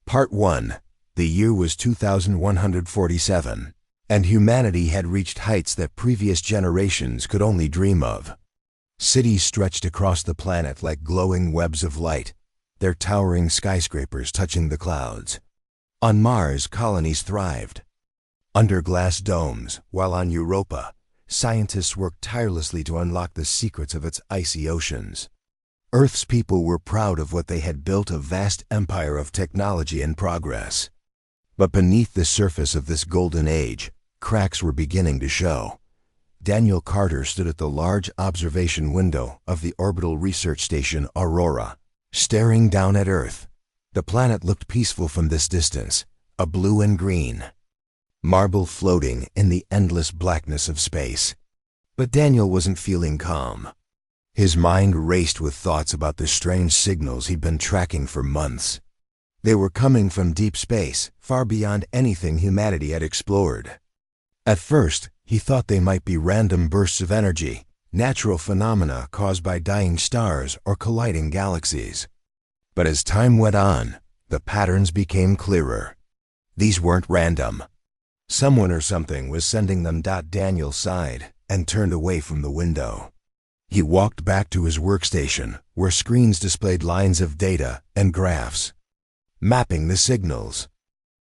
Part 1. The year was 2147, and humanity had reached heights that previous generations could only dream of. Cities stretched across the planet like glowing webs of light, their towering skyscrapers touching the clouds. On Mars, colonies thrived under glass domes, while on Europa, scientists worked tirelessly to unlock the secrets of its icy oceans. Earth's people were proud of what they had built, a vast empire of technology and progress. But beneath the surface of this golden age, cracks were beginning to show. Daniel Carter stood at the large observation window of the orbital research station Aurora, staring down at Earth. The planet looked peaceful from this distance, a blue and green marble floating in the endless blackness of space. But Daniel wasn't feeling calm. His mind raced with thoughts about the strange signals he'd been tracking for months. They were coming from deep space, far beyond anything humanity had explored. At first, he thought they might be random bursts of energy, natural phenomena caused by dying stars or colliding galaxies. But as time went on, the patterns became clearer. These weren't random. Someone or something was sending them. Daniel sighed and turned away from the window. He walked back to his workstation, where screens displayed lines of data and graphs, mapping the signals.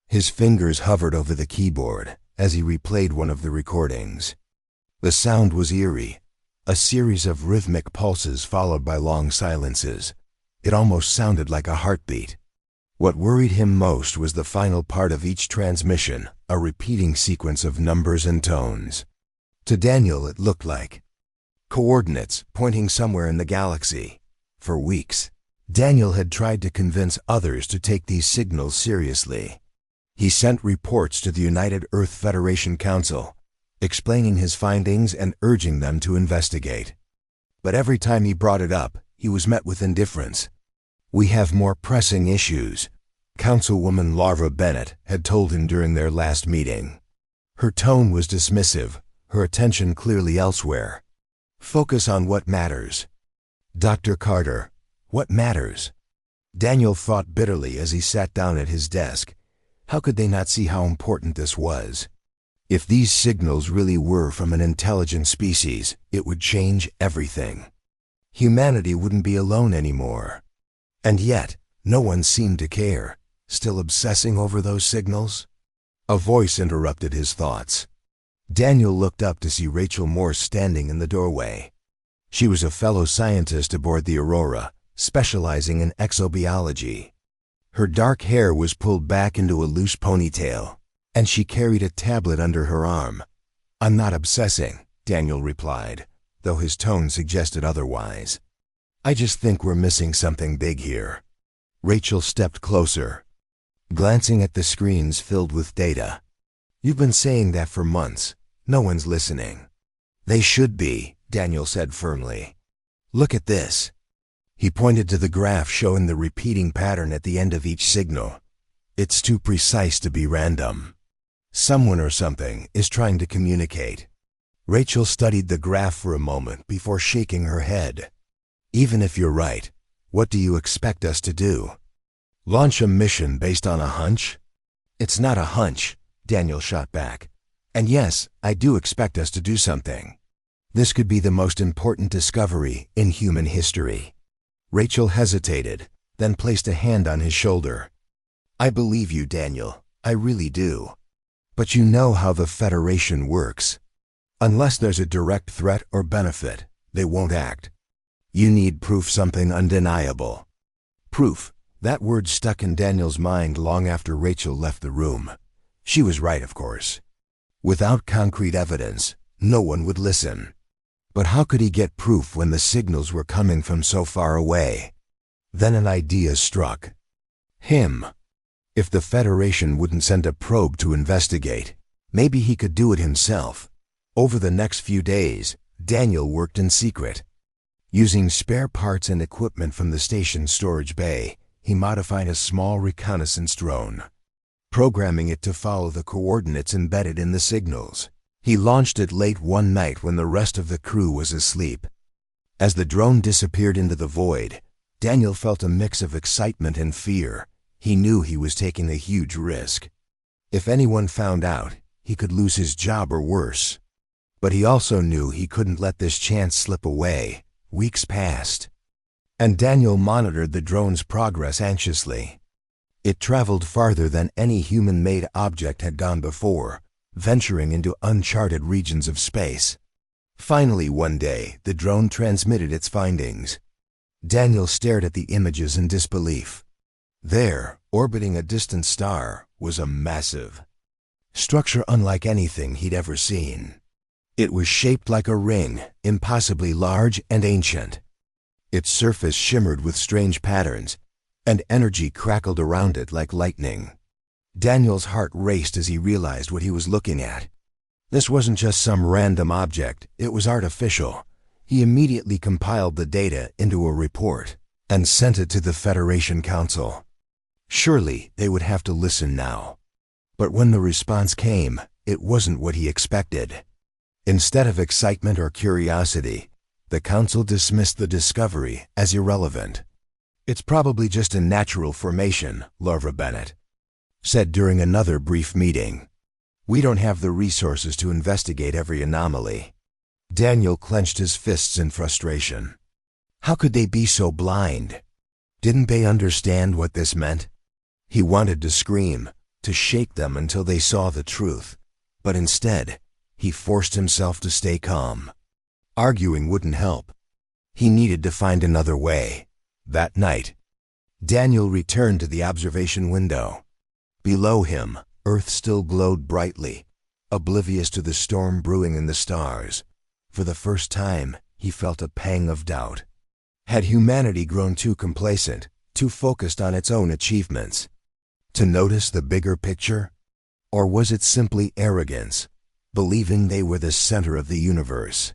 His fingers hovered over the keyboard as he replayed one of the recordings. The sound was eerie, a series of rhythmic pulses followed by long silences. It almost sounded like a heartbeat. What worried him most was the final part of each transmission, a repeating sequence of numbers and tones. To Daniel, it looked like coordinates pointing somewhere in the galaxy. For weeks, Daniel had tried to convince others to take these signals seriously. He sent reports to the United Earth Federation Council, explaining his findings and urging them to investigate. But every time he brought it up, he was met with indifference. "We have more pressing issues," Councilwoman Laura Bennett had told him during their last meeting. Her tone was dismissive, her attention clearly elsewhere. "Focus on what matters." Dr. Carter, what matters? Daniel thought bitterly as he sat down at his desk. How could they not see how important this was? If these signals really were from an intelligent species, it would change everything. Humanity wouldn't be alone anymore. And yet, no one seemed to care, still obsessing over those signals. A voice interrupted his thoughts. Daniel looked up to see Rachel Morse standing in the doorway. She was a fellow scientist aboard the Aurora, specializing in exobiology. Her dark hair was pulled back into a loose ponytail, and she carried a tablet under her arm. "I'm not obsessing," Daniel replied, though his tone suggested otherwise. "I just think we're missing something big here." Rachel stepped closer, glancing at the screens filled with data. "You've been saying that for months. No one's listening." "They should be," Daniel said firmly. "Look at this." He pointed to the graph showing the repeating pattern at the end of each signal. "It's too precise to be random. Someone or something is trying to communicate." Rachel studied the graph for a moment before shaking her head. "Even if you're right, what do you expect us to do? Launch a mission based on a hunch?" "It's not a hunch," Daniel shot back. "And yes, I do expect us to do something. This could be the most important discovery in human history." Rachel hesitated, then placed a hand on his shoulder. "I believe you, Daniel. I really do. But you know how the Federation works. Unless there's a direct threat or benefit, they won't act. You need proof, something undeniable." Proof. That word stuck in Daniel's mind long after Rachel left the room. She was right, of course. Without concrete evidence, no one would listen. But how could he get proof when the signals were coming from so far away? Then an idea struck him. If the Federation wouldn't send a probe to investigate, maybe he could do it himself. Over the next few days, Daniel worked in secret. Using spare parts and equipment from the station's storage bay, he modified a small reconnaissance drone, programming it to follow the coordinates embedded in the signals. He launched it late one night when the rest of the crew was asleep. As the drone disappeared into the void, Daniel felt a mix of excitement and fear. He knew he was taking a huge risk. If anyone found out, he could lose his job or worse. But he also knew he couldn't let this chance slip away. Weeks passed, and Daniel monitored the drone's progress anxiously. It traveled farther than any human-made object had gone before, venturing into uncharted regions of space. Finally, one day, the drone transmitted its findings. Daniel stared at the images in disbelief. There, orbiting a distant star, was a massive structure unlike anything he'd ever seen. It was shaped like a ring, impossibly large and ancient. Its surface shimmered with strange patterns, and energy crackled around it like lightning. Daniel's heart raced as he realized what he was looking at. This wasn't just some random object, it was artificial. He immediately compiled the data into a report and sent it to the Federation Council. Surely they would have to listen now. But when the response came, it wasn't what he expected. Instead of excitement or curiosity, the council dismissed the discovery as irrelevant. "It's probably just a natural formation," Larva Bennett said during another brief meeting. "We don't have the resources to investigate every anomaly." Daniel clenched his fists in frustration. How could they be so blind? Didn't they understand what this meant? He wanted to scream, to shake them until they saw the truth, but instead, he forced himself to stay calm. Arguing wouldn't help. He needed to find another way. That night, Daniel returned to the observation window. Below him, Earth still glowed brightly, oblivious to the storm brewing in the stars. For the first time, he felt a pang of doubt. Had humanity grown too complacent, too focused on its own achievements, to notice the bigger picture? Or was it simply arrogance, believing they were the center of the universe?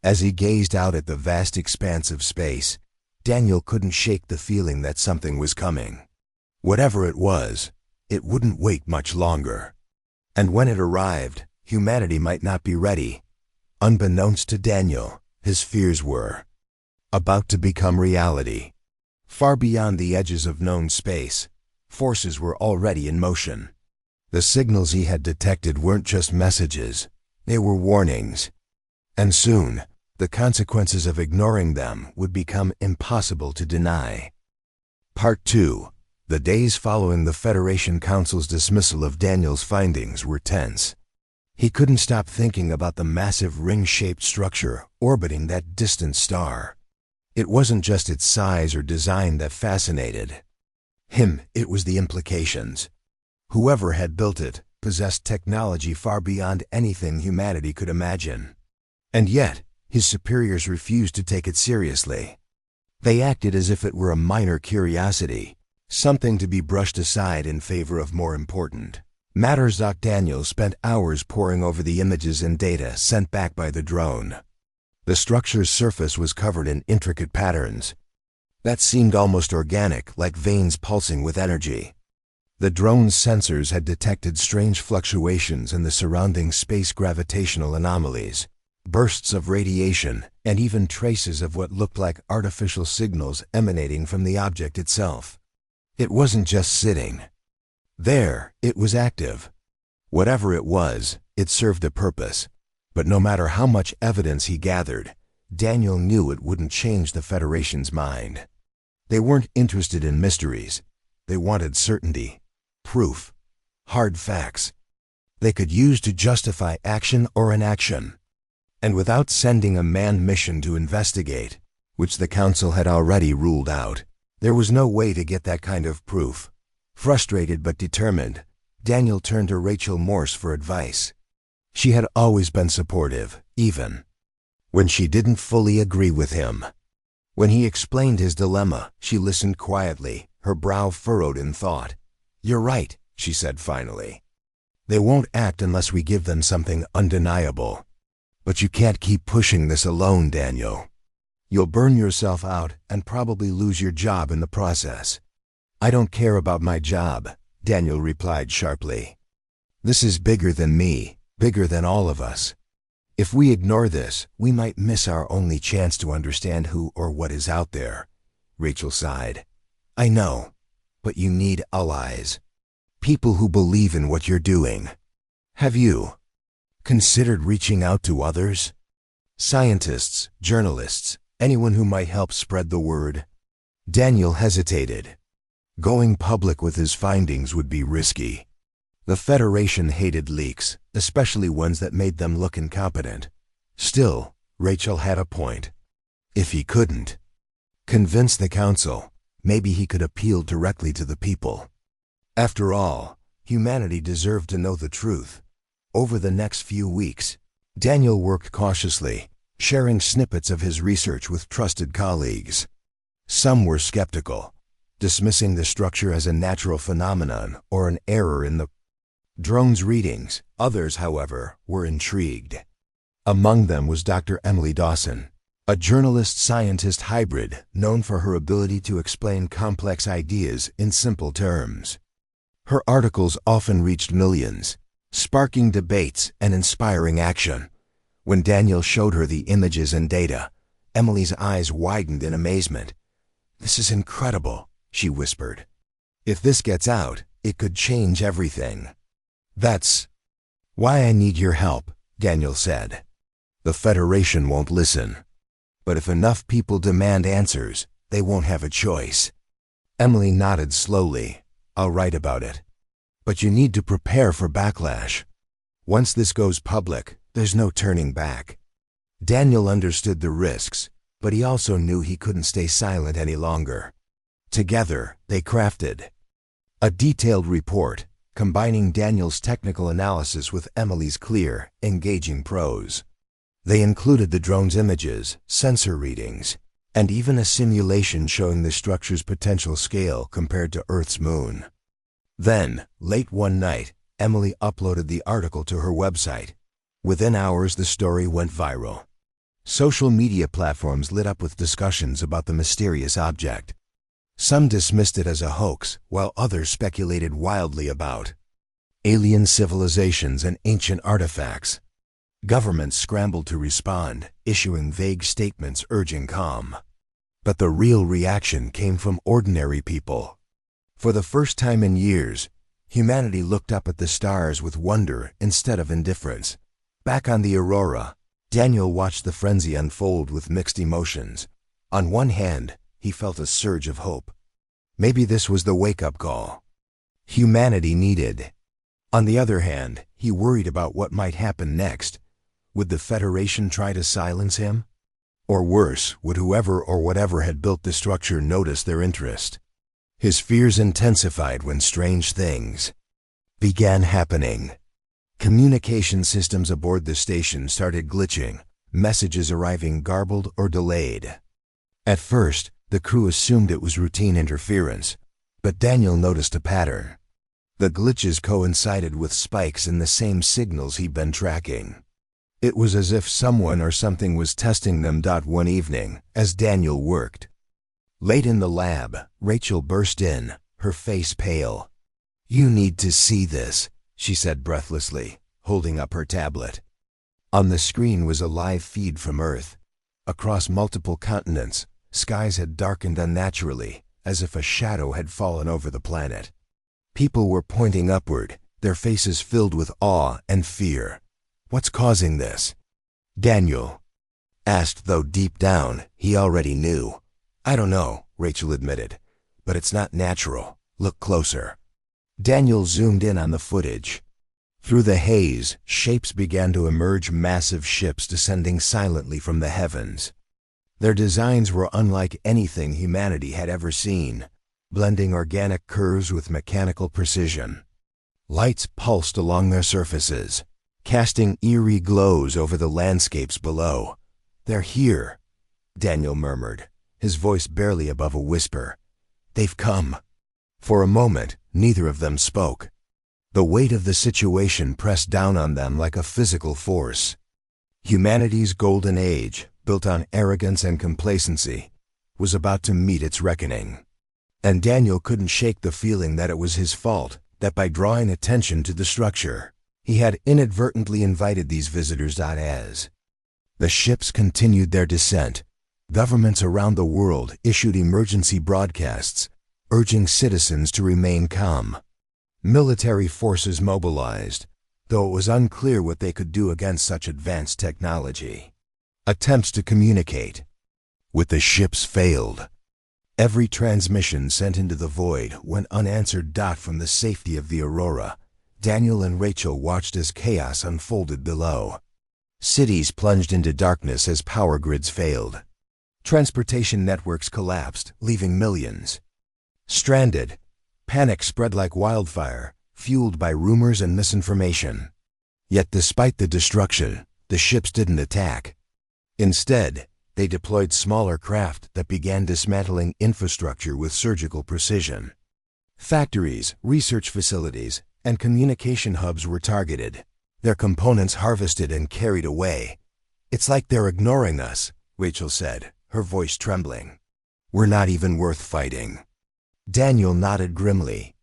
As he gazed out at the vast expanse of space, Daniel couldn't shake the feeling that something was coming. Whatever it was, it wouldn't wait much longer. And when it arrived, humanity might not be ready. Unbeknownst to Daniel, his fears were about to become reality. Far beyond the edges of known space, forces were already in motion. The signals he had detected weren't just messages, they were warnings. And soon, the consequences of ignoring them would become impossible to deny. Part 2. The days following the Federation Council's dismissal of Daniel's findings were tense. He couldn't stop thinking about the massive ring-shaped structure orbiting that distant star. It wasn't just its size or design that fascinated him, it was the implications. Whoever had built it possessed technology far beyond anything humanity could imagine. And yet, his superiors refused to take it seriously. They acted as if it were a minor curiosity, something to be brushed aside in favor of more important matters. Daniel spent hours poring over the images and data sent back by the drone. The structure's surface was covered in intricate patterns that seemed almost organic, like veins pulsing with energy. The drone's sensors had detected strange fluctuations in the surrounding space gravitational anomalies, bursts of radiation, and even traces of what looked like artificial signals emanating from the object itself. It wasn't just sitting there, it was active. Whatever it was, it served a purpose. But no matter how much evidence he gathered, Daniel knew it wouldn't change the Federation's mind. They weren't interested in mysteries. They wanted certainty, proof, hard facts they could use to justify action or inaction. And without sending a manned mission to investigate, which the Council had already ruled out, there was no way to get that kind of proof. Frustrated but determined, Daniel turned to Rachel Morse for advice. She had always been supportive, even when she didn't fully agree with him. When he explained his dilemma, she listened quietly, her brow furrowed in thought. "You're right," she said finally. "They won't act unless we give them something undeniable. But you can't keep pushing this alone, Daniel. You'll burn yourself out and probably lose your job in the process." "I don't care about my job," Daniel replied sharply. "This is bigger than me, bigger than all of us. If we ignore this, we might miss our only chance to understand who or what is out there." Rachel sighed. "I know. But you need allies. People who believe in what you're doing. Have you considered reaching out to others? Scientists, journalists, anyone who might help spread the word? Daniel hesitated. Going public with his findings would be risky. The Federation hated leaks, especially ones that made them look incompetent. Still, Rachel had a point. If he couldn't convince the council, maybe he could appeal directly to the people. After all, humanity deserved to know the truth. Over the next few weeks, Daniel worked cautiously, sharing snippets of his research with trusted colleagues. Some were skeptical, dismissing the structure as a natural phenomenon or an error in the drone's readings. Others, however, were intrigued. Among them was Dr. Emily Dawson, a journalist-scientist hybrid known for her ability to explain complex ideas in simple terms. Her articles often reached millions, sparking debates and inspiring action. When Daniel showed her the images and data, Emily's eyes widened in amazement. "This is incredible," she whispered. "If this gets out, it could change everything." "That's why I need your help," Daniel said. "The Federation won't listen. But if enough people demand answers, they won't have a choice." Emily nodded slowly. "I'll write about it. But you need to prepare for backlash. Once this goes public, there's no turning back." Daniel understood the risks, but he also knew he couldn't stay silent any longer. Together, they crafted a detailed report, combining Daniel's technical analysis with Emily's clear, engaging prose. They included the drone's images, sensor readings, and even a simulation showing the structure's potential scale compared to Earth's moon. Then, late one night, Emily uploaded the article to her website. Within hours, the story went viral. Social media platforms lit up with discussions about the mysterious object. Some dismissed it as a hoax, while others speculated wildly about alien civilizations and ancient artifacts. Governments scrambled to respond, issuing vague statements urging calm. But the real reaction came from ordinary people. For the first time in years, humanity looked up at the stars with wonder instead of indifference. Back on the Aurora, Daniel watched the frenzy unfold with mixed emotions. On one hand, he felt a surge of hope. Maybe this was the wake-up call humanity needed. On the other hand, he worried about what might happen next. Would the Federation try to silence him? Or worse, would whoever or whatever had built the structure notice their interest? His fears intensified when strange things began happening. Communication systems aboard the station started glitching, messages arriving garbled or delayed. At first, the crew assumed it was routine interference, but Daniel noticed a pattern. The glitches coincided with spikes in the same signals he'd been tracking. It was as if someone or something was testing them. One evening, as Daniel worked late in the lab, Rachel burst in, her face pale. "You need to see this," she said breathlessly, holding up her tablet. On the screen was a live feed from Earth. Across multiple continents, skies had darkened unnaturally, as if a shadow had fallen over the planet. People were pointing upward, their faces filled with awe and fear. "What's causing this?" Daniel asked, though deep down, he already knew. "I don't know," Rachel admitted, "but it's not natural. Look closer." Daniel zoomed in on the footage. Through the haze, shapes began to emerge, massive ships descending silently from the heavens. Their designs were unlike anything humanity had ever seen, blending organic curves with mechanical precision. Lights pulsed along their surfaces, casting eerie glows over the landscapes below. "They're here," Daniel murmured, his voice barely above a whisper. "They've come." For a moment, neither of them spoke. The weight of the situation pressed down on them like a physical force. Humanity's golden age, built on arrogance and complacency, was about to meet its reckoning. And Daniel couldn't shake the feeling that it was his fault, that by drawing attention to the structure, he had inadvertently invited these visitors. As the ships continued their descent, governments around the world issued emergency broadcasts, urging citizens to remain calm. Military forces mobilized, though it was unclear what they could do against such advanced technology. Attempts to communicate with the ships failed. Every transmission sent into the void went unanswered. From the safety of the Aurora, Daniel and Rachel watched as chaos unfolded below. Cities plunged into darkness as power grids failed. Transportation networks collapsed, leaving millions stranded. Panic spread like wildfire, fueled by rumors and misinformation. Yet despite the destruction, the ships didn't attack. Instead, they deployed smaller craft that began dismantling infrastructure with surgical precision. Factories, research facilities, and communication hubs were targeted, their components harvested and carried away. "It's like they're ignoring us," Rachel said, her voice trembling. "We're not even worth fighting." Daniel nodded grimly.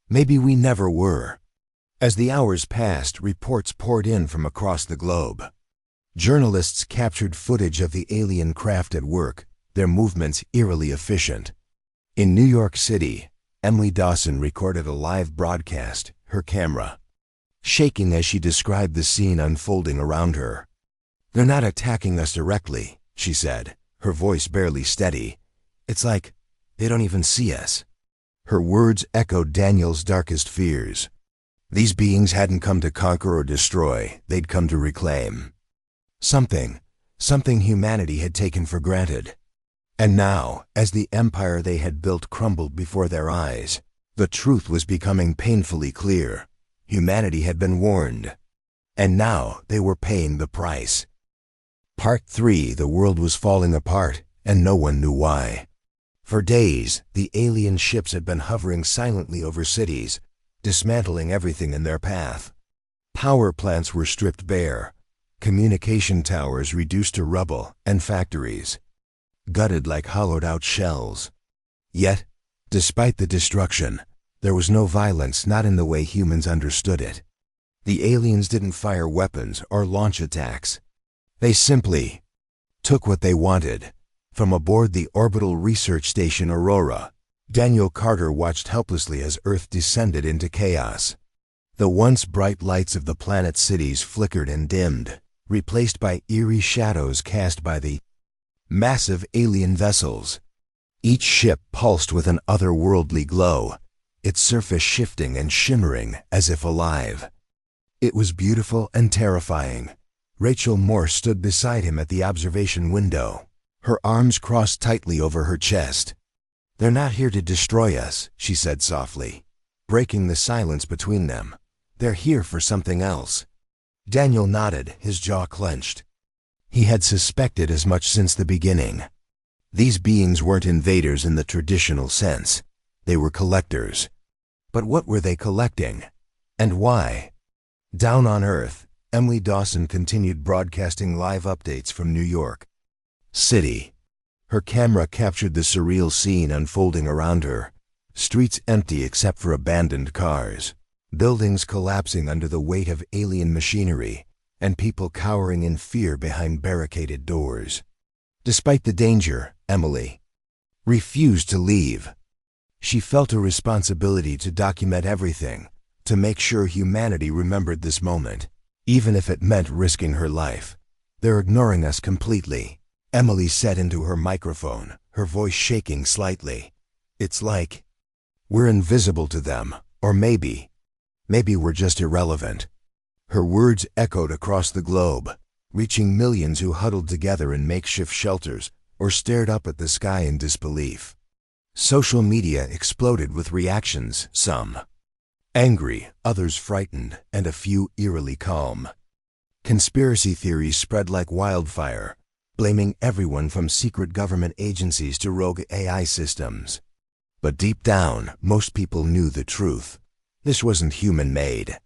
"Maybe we never were." As the hours passed, reports poured in from across the globe. Journalists captured footage of the alien craft at work, their movements eerily efficient. In New York City, Emily Dawson recorded a live broadcast, her camera shaking as she described the scene unfolding around her. "They're not attacking us directly," she said, her voice barely steady. "It's like they don't even see us." Her words echoed Daniel's darkest fears. These beings hadn't come to conquer or destroy, they'd come to reclaim something humanity had taken for granted. And now, as the empire they had built crumbled before their eyes, the truth was becoming painfully clear. Humanity had been warned, and now they were paying the price. Part 3. The world was falling apart, and no one knew why. For days, the alien ships had been hovering silently over cities, dismantling everything in their path. Power plants were stripped bare, communication towers reduced to rubble, and factories gutted like hollowed-out shells. Yet, despite the destruction, there was no violence, not in the way humans understood it. The aliens didn't fire weapons or launch attacks. They simply took what they wanted. From aboard the orbital research station Aurora, Daniel Carter watched helplessly as Earth descended into chaos. The once bright lights of the planet's cities flickered and dimmed, replaced by eerie shadows cast by the massive alien vessels. Each ship pulsed with an otherworldly glow, its surface shifting and shimmering as if alive. It was beautiful and terrifying. Rachel Morse stood beside him at the observation window, her arms crossed tightly over her chest. "They're not here to destroy us," she said softly, breaking the silence between them. "They're here for something else." Daniel nodded, his jaw clenched. He had suspected as much since the beginning. These beings weren't invaders in the traditional sense. They were collectors. But what were they collecting? And why? Down on Earth, Emily Dawson continued broadcasting live updates from New York City. Her camera captured the surreal scene unfolding around her. Streets empty except for abandoned cars, buildings collapsing under the weight of alien machinery, and people cowering in fear behind barricaded doors. Despite the danger, Emily refused to leave. She felt a responsibility to document everything, to make sure humanity remembered this moment, even if it meant risking her life. "They're ignoring us completely," Emily said into her microphone, her voice shaking slightly. "It's like we're invisible to them, or maybe we're just irrelevant." Her words echoed across the globe, reaching millions who huddled together in makeshift shelters or stared up at the sky in disbelief. Social media exploded with reactions, some angry, others frightened, and a few eerily calm. Conspiracy theories spread like wildfire, blaming everyone from secret government agencies to rogue AI systems. But deep down, most people knew the truth. This wasn't human-made.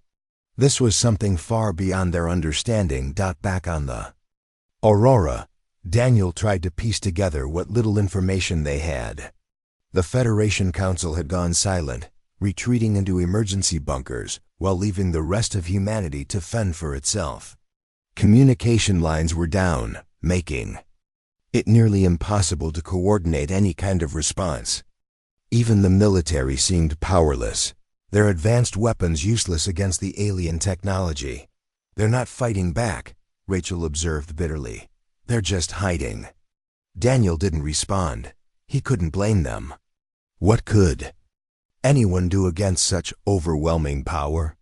This was something far beyond their understanding. Back on the Aurora, Daniel tried to piece together what little information they had. The Federation Council had gone silent, retreating into emergency bunkers while leaving the rest of humanity to fend for itself. Communication lines were down, making it nearly impossible to coordinate any kind of response. Even the military seemed powerless, their advanced weapons useless against the alien technology. "They're not fighting back," Rachel observed bitterly. "They're just hiding." Daniel didn't respond. He couldn't blame them. What could anyone do against such overwhelming power?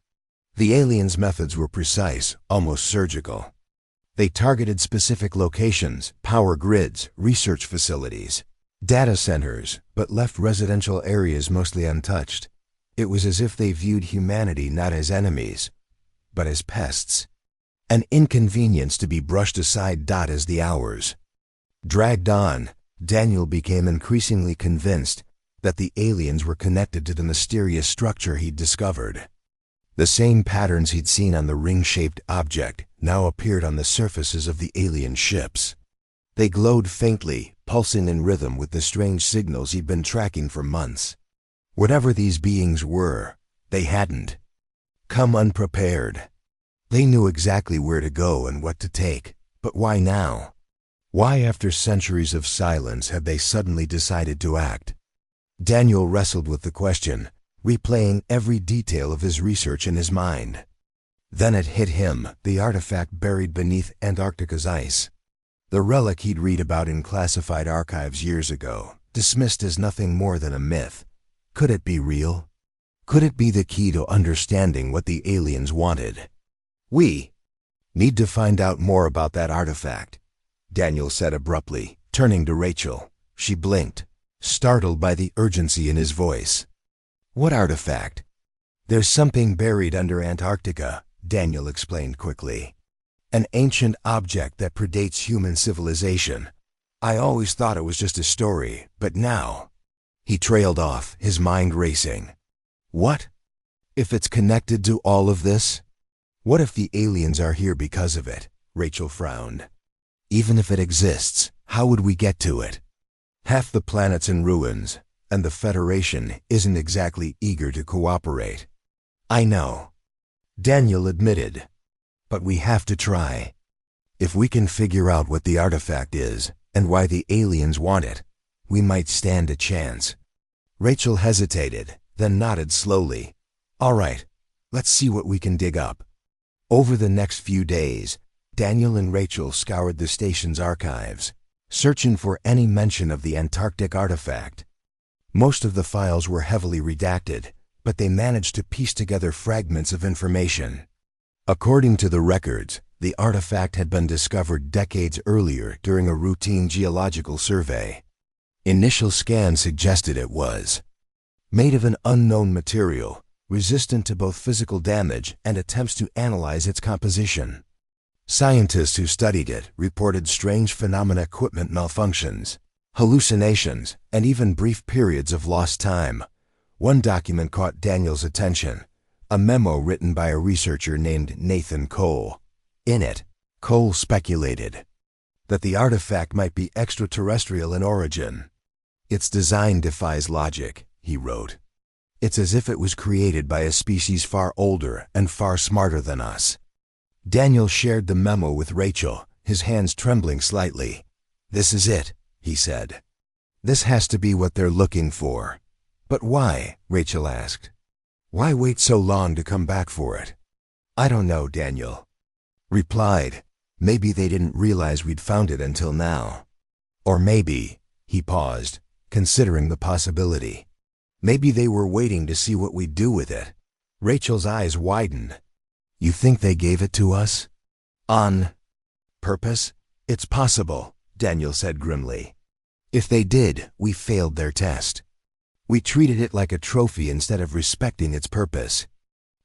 The aliens' methods were precise, almost surgical. They targeted specific locations, power grids, research facilities, data centers, but left residential areas mostly untouched. It was as if they viewed humanity not as enemies, but as pests. An inconvenience to be brushed aside. As the hours dragged on, Daniel became increasingly convinced that the aliens were connected to the mysterious structure he'd discovered. The same patterns he'd seen on the ring-shaped object now appeared on the surfaces of the alien ships. They glowed faintly, pulsing in rhythm with the strange signals he'd been tracking for months. Whatever these beings were, they hadn't come unprepared. They knew exactly where to go and what to take, but why now? Why, after centuries of silence, had they suddenly decided to act? Daniel wrestled with the question, replaying every detail of his research in his mind. Then it hit him, the artifact buried beneath Antarctica's ice. The relic he'd read about in classified archives years ago, dismissed as nothing more than a myth. Could it be real? Could it be the key to understanding what the aliens wanted? "We need to find out more about that artifact," Daniel said abruptly, turning to Rachel. She blinked, startled by the urgency in his voice. "What artifact?" "There's something buried under Antarctica," Daniel explained quickly. "An ancient object that predates human civilization. I always thought it was just a story, but now—" He trailed off, his mind racing. What if it's connected to all of this? What if the aliens are here because of it? Rachel frowned. Even if it exists, how would we get to it? Half the planet's in ruins, and the Federation isn't exactly eager to cooperate. I know, Daniel admitted, but we have to try. If we can figure out what the artifact is and why the aliens want it, we might stand a chance. Rachel hesitated, then nodded slowly. All right, let's see what we can dig up. Over the next few days, Daniel and Rachel scoured the station's archives, searching for any mention of the Antarctic artifact. Most of the files were heavily redacted, but they managed to piece together fragments of information. According to the records, the artifact had been discovered decades earlier during a routine geological survey. Initial scans suggested it was made of an unknown material, resistant to both physical damage and attempts to analyze its composition. Scientists who studied it reported strange phenomena, equipment malfunctions, hallucinations, and even brief periods of lost time. One document caught Daniel's attention, a memo written by a researcher named Nathan Cole. In it, Cole speculated that the artifact might be extraterrestrial in origin. Its design defies logic, he wrote. It's as if it was created by a species far older and far smarter than us. Daniel shared the memo with Rachel, his hands trembling slightly. This is it, he said. This has to be what they're looking for. But why? Rachel asked. Why wait so long to come back for it? I don't know, Daniel replied. Maybe they didn't realize we'd found it until now. Or maybe, he paused, considering the possibility. Maybe they were waiting to see what we'd do with it. Rachel's eyes widened. You think they gave it to us? On purpose? It's possible, Daniel said grimly. If they did, we failed their test. We treated it like a trophy instead of respecting its purpose.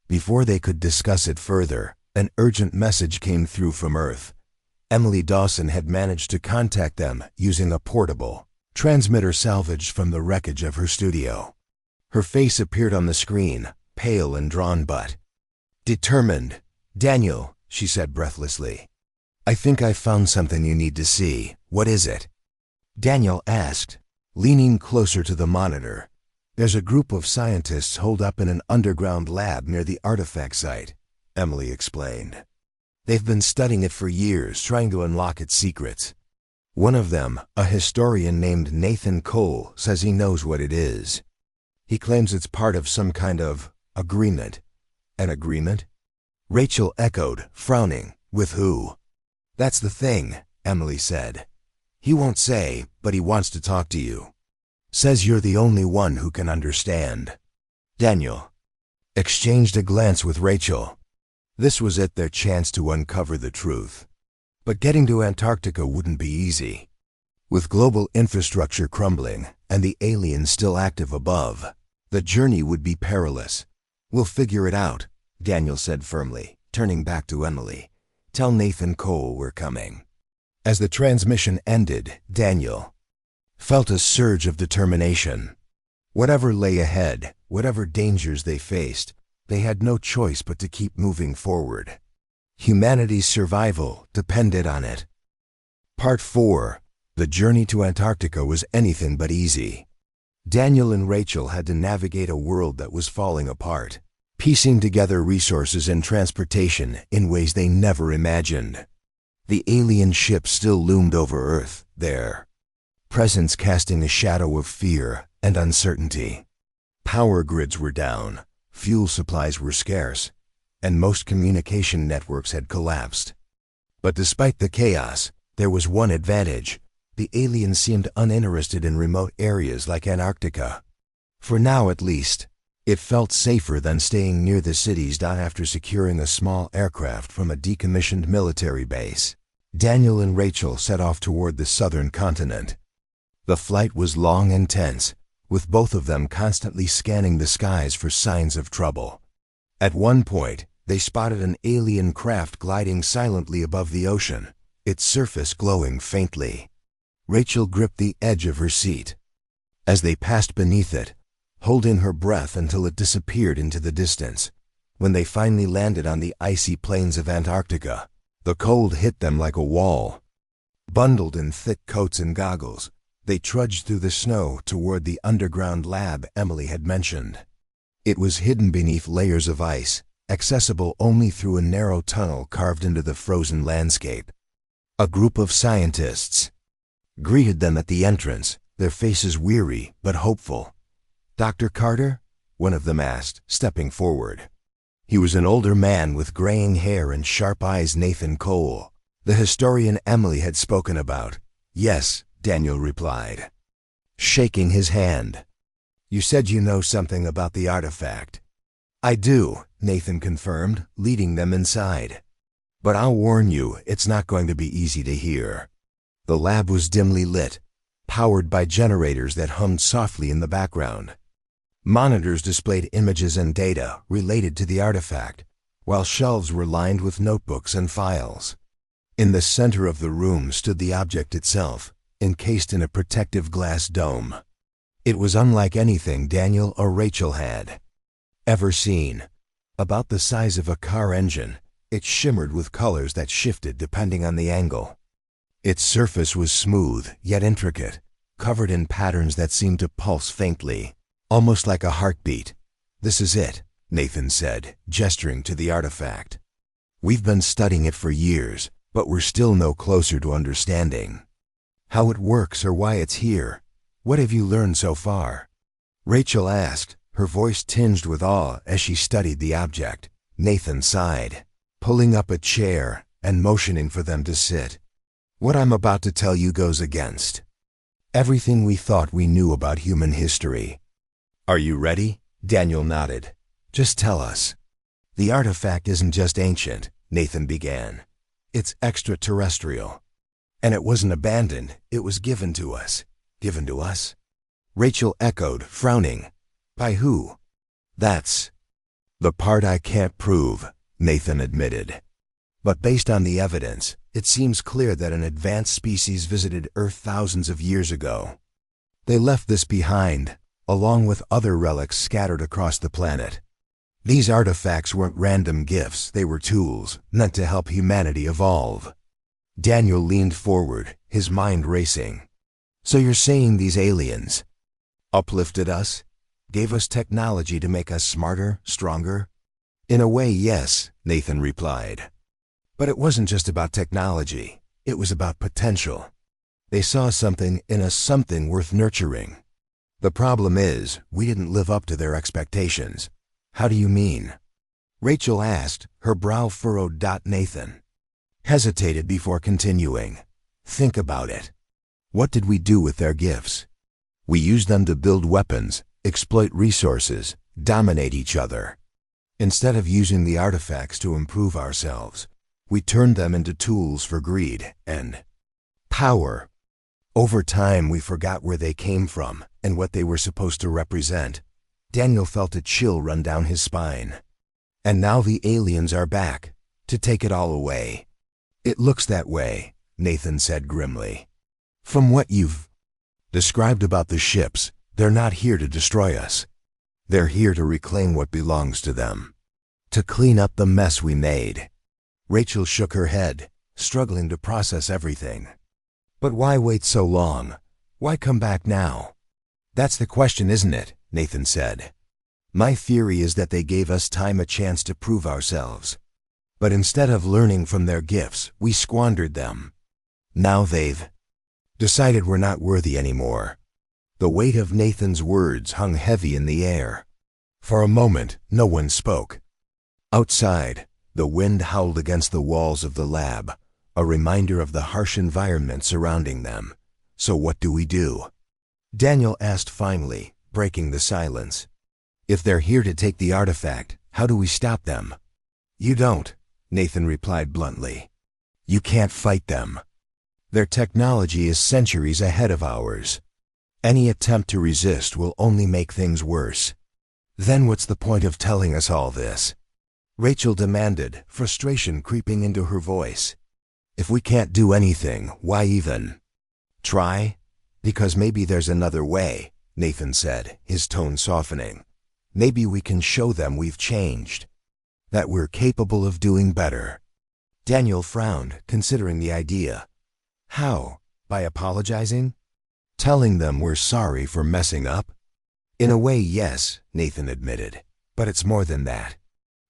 Before they could discuss it further, an urgent message came through from Earth. Emily Dawson had managed to contact them using a portable transmitter salvaged from the wreckage of her studio. Her face appeared on the screen, pale and drawn but determined. Daniel, she said breathlessly. I think I found something you need to see. What is it? Daniel asked, leaning closer to the monitor. There's a group of scientists holed up in an underground lab near the artifact site, Emily explained. They've been studying it for years, trying to unlock its secrets. One of them, a historian named Nathan Cole, says he knows what it is. He claims it's part of some kind of agreement. An agreement? Rachel echoed, frowning. With who? That's the thing, Emily said. He won't say, but he wants to talk to you. Says you're the only one who can understand. Daniel exchanged a glance with Rachel. This was it, their chance to uncover the truth. But getting to Antarctica wouldn't be easy. With global infrastructure crumbling and the aliens still active above, the journey would be perilous. We'll figure it out, Daniel said firmly, turning back to Emily. Tell Nathan Cole we're coming. As the transmission ended, Daniel felt a surge of determination. Whatever lay ahead, whatever dangers they faced, they had no choice but to keep moving forward. Humanity's survival depended on it. Part 4. The journey to Antarctica was anything but easy. Daniel and Rachel had to navigate a world that was falling apart, piecing together resources and transportation in ways they never imagined. The alien ship still loomed over Earth, their presence casting a shadow of fear and uncertainty. Power grids were down, fuel supplies were scarce, and most communication networks had collapsed. But despite the chaos, there was one advantage. The aliens seemed uninterested in remote areas like Antarctica. For now at least, it felt safer than staying near the cities. After securing a small aircraft from a decommissioned military base, Daniel and Rachel set off toward the southern continent. The flight was long and tense, with both of them constantly scanning the skies for signs of trouble. At one point, they spotted an alien craft gliding silently above the ocean, its surface glowing faintly. Rachel gripped the edge of her seat. As they passed beneath it, holding her breath until it disappeared into the distance. When they finally landed on the icy plains of Antarctica, the cold hit them like a wall. Bundled in thick coats and goggles, they trudged through the snow toward the underground lab Emily had mentioned. It was hidden beneath layers of ice, accessible only through a narrow tunnel carved into the frozen landscape. A group of scientists greeted them at the entrance, their faces weary but hopeful. Dr. Carter? One of them asked, stepping forward. He was an older man with graying hair and sharp eyes. Nathan Cole, the historian Emily had spoken about. Yes, Daniel replied, shaking his hand. You said you know something about the artifact. I do, Nathan confirmed, leading them inside. But I'll warn you, it's not going to be easy to hear. The lab was dimly lit, powered by generators that hummed softly in the background. Monitors displayed images and data related to the artifact, while shelves were lined with notebooks and files. In the center of the room stood the object itself, encased in a protective glass dome. It was unlike anything Daniel or Rachel had ever seen. About the size of a car engine, it shimmered with colors that shifted depending on the angle. Its surface was smooth, yet intricate, covered in patterns that seemed to pulse faintly, almost like a heartbeat. This is it, Nathan said, gesturing to the artifact. We've been studying it for years, but we're still no closer to understanding how it works or why it's here. What have you learned so far? Rachel asked, her voice tinged with awe as she studied the object. Nathan sighed, pulling up a chair and motioning for them to sit. What I'm about to tell you goes against everything we thought we knew about human history. Are you ready? Daniel nodded. Just tell us. The artifact isn't just ancient, Nathan began. It's extraterrestrial. And it wasn't abandoned, it was given to us. Given to us? Rachel echoed, frowning. By who? That's the part I can't prove, Nathan admitted. But based on the evidence, it seems clear that an advanced species visited Earth thousands of years ago. They left this behind, along with other relics scattered across the planet. These artifacts weren't random gifts, they were tools meant to help humanity evolve. Daniel leaned forward, his mind racing. So you're saying these aliens uplifted us? Gave us technology to make us smarter, stronger? In a way, yes, Nathan replied. But it wasn't just about technology, it was about potential. They saw something in us, something worth nurturing. The problem is, we didn't live up to their expectations. How do you mean? Rachel asked, her brow furrowed. Nathan hesitated before continuing. Think about it. What did we do with their gifts? We used them to build weapons, exploit resources, dominate each other. Instead of using the artifacts to improve ourselves, we turned them into tools for greed and power. Over time, we forgot where they came from and what they were supposed to represent. Daniel felt a chill run down his spine. And now the aliens are back, to take it all away. It looks that way, Nathan said grimly. From what you've described about the ships, they're not here to destroy us. They're here to reclaim what belongs to them. To clean up the mess we made. Rachel shook her head, struggling to process everything. But why wait so long? Why come back now? That's the question, isn't it? Nathan said. My theory is that they gave us time, a chance to prove ourselves. But instead of learning from their gifts, we squandered them. Now they've decided we're not worthy anymore. The weight of Nathan's words hung heavy in the air. For a moment, no one spoke. Outside, the wind howled against the walls of the lab, a reminder of the harsh environment surrounding them. So what do we do? Daniel asked finally, breaking the silence. If they're here to take the artifact, how do we stop them? You don't, Nathan replied bluntly. You can't fight them. Their technology is centuries ahead of ours. Any attempt to resist will only make things worse. Then what's the point of telling us all this? Rachel demanded, frustration creeping into her voice. If we can't do anything, why even try? Because maybe there's another way, Nathan said, his tone softening. Maybe we can show them we've changed. That we're capable of doing better. Daniel frowned, considering the idea. How? By apologizing? Telling them we're sorry for messing up? In a way, yes, Nathan admitted. But it's more than that.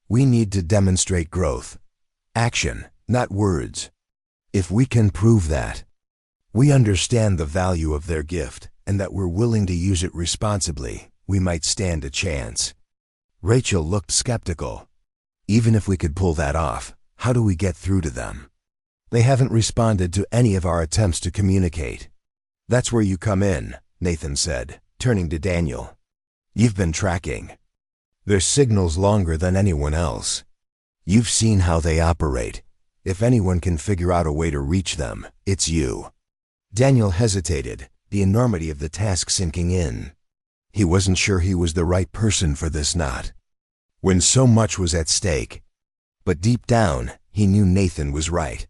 We need to demonstrate growth. Action, not words. If we can prove that we understand the value of their gift and that we're willing to use it responsibly, we might stand a chance. Rachel looked skeptical. Even if we could pull that off, how do we get through to them? They haven't responded to any of our attempts to communicate. That's where you come in, Nathan said, turning to Daniel. You've been tracking their signals longer than anyone else. You've seen how they operate. If anyone can figure out a way to reach them, it's you. Daniel hesitated, the enormity of the task sinking in. He wasn't sure he was the right person for this knot, when so much was at stake. But deep down, he knew Nathan was right.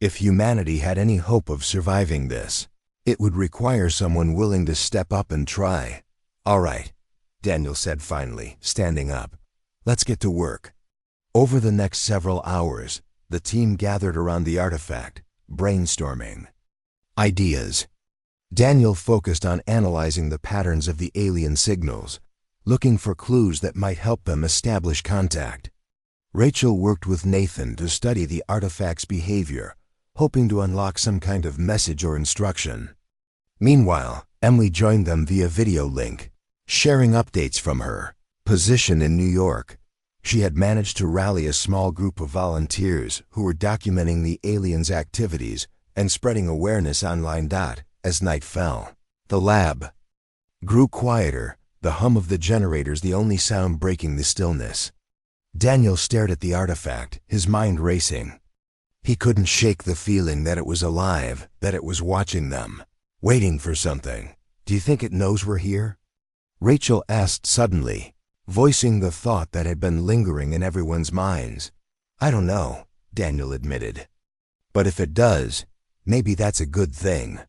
If humanity had any hope of surviving this, it would require someone willing to step up and try. All right, Daniel said finally, standing up. Let's get to work. Over the next several hours, the team gathered around the artifact, brainstorming ideas. Daniel focused on analyzing the patterns of the alien signals, looking for clues that might help them establish contact. Rachel worked with Nathan to study the artifact's behavior, hoping to unlock some kind of message or instruction. Meanwhile, Emily joined them via video link, sharing updates from her position in New York. She had managed to rally a small group of volunteers who were documenting the aliens' activities and spreading awareness online. As night fell, the lab grew quieter, the hum of the generators the only sound breaking the stillness. Daniel stared at the artifact, his mind racing. He couldn't shake the feeling that it was alive, that it was watching them, waiting for something. Do you think it knows we're here? Rachel asked suddenly, voicing the thought that had been lingering in everyone's minds. I don't know, Daniel admitted. But if it does, maybe that's a good thing.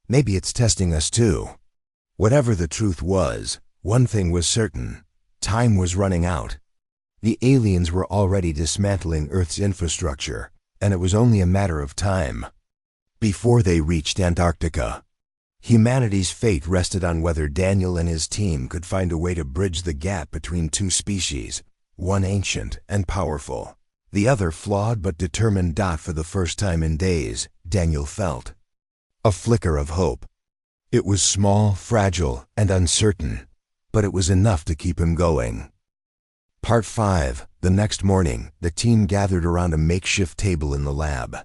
Maybe it's testing us too. Whatever the truth was, one thing was certain. Time was running out. The aliens were already dismantling Earth's infrastructure, and it was only a matter of time before they reached Antarctica. Humanity's fate rested on whether Daniel and his team could find a way to bridge the gap between two species, one ancient and powerful, the other flawed but determined. For the first time in days, Daniel felt a flicker of hope. It was small, fragile, and uncertain, but it was enough to keep him going. Part 5. The next morning, the team gathered around a makeshift table in the lab.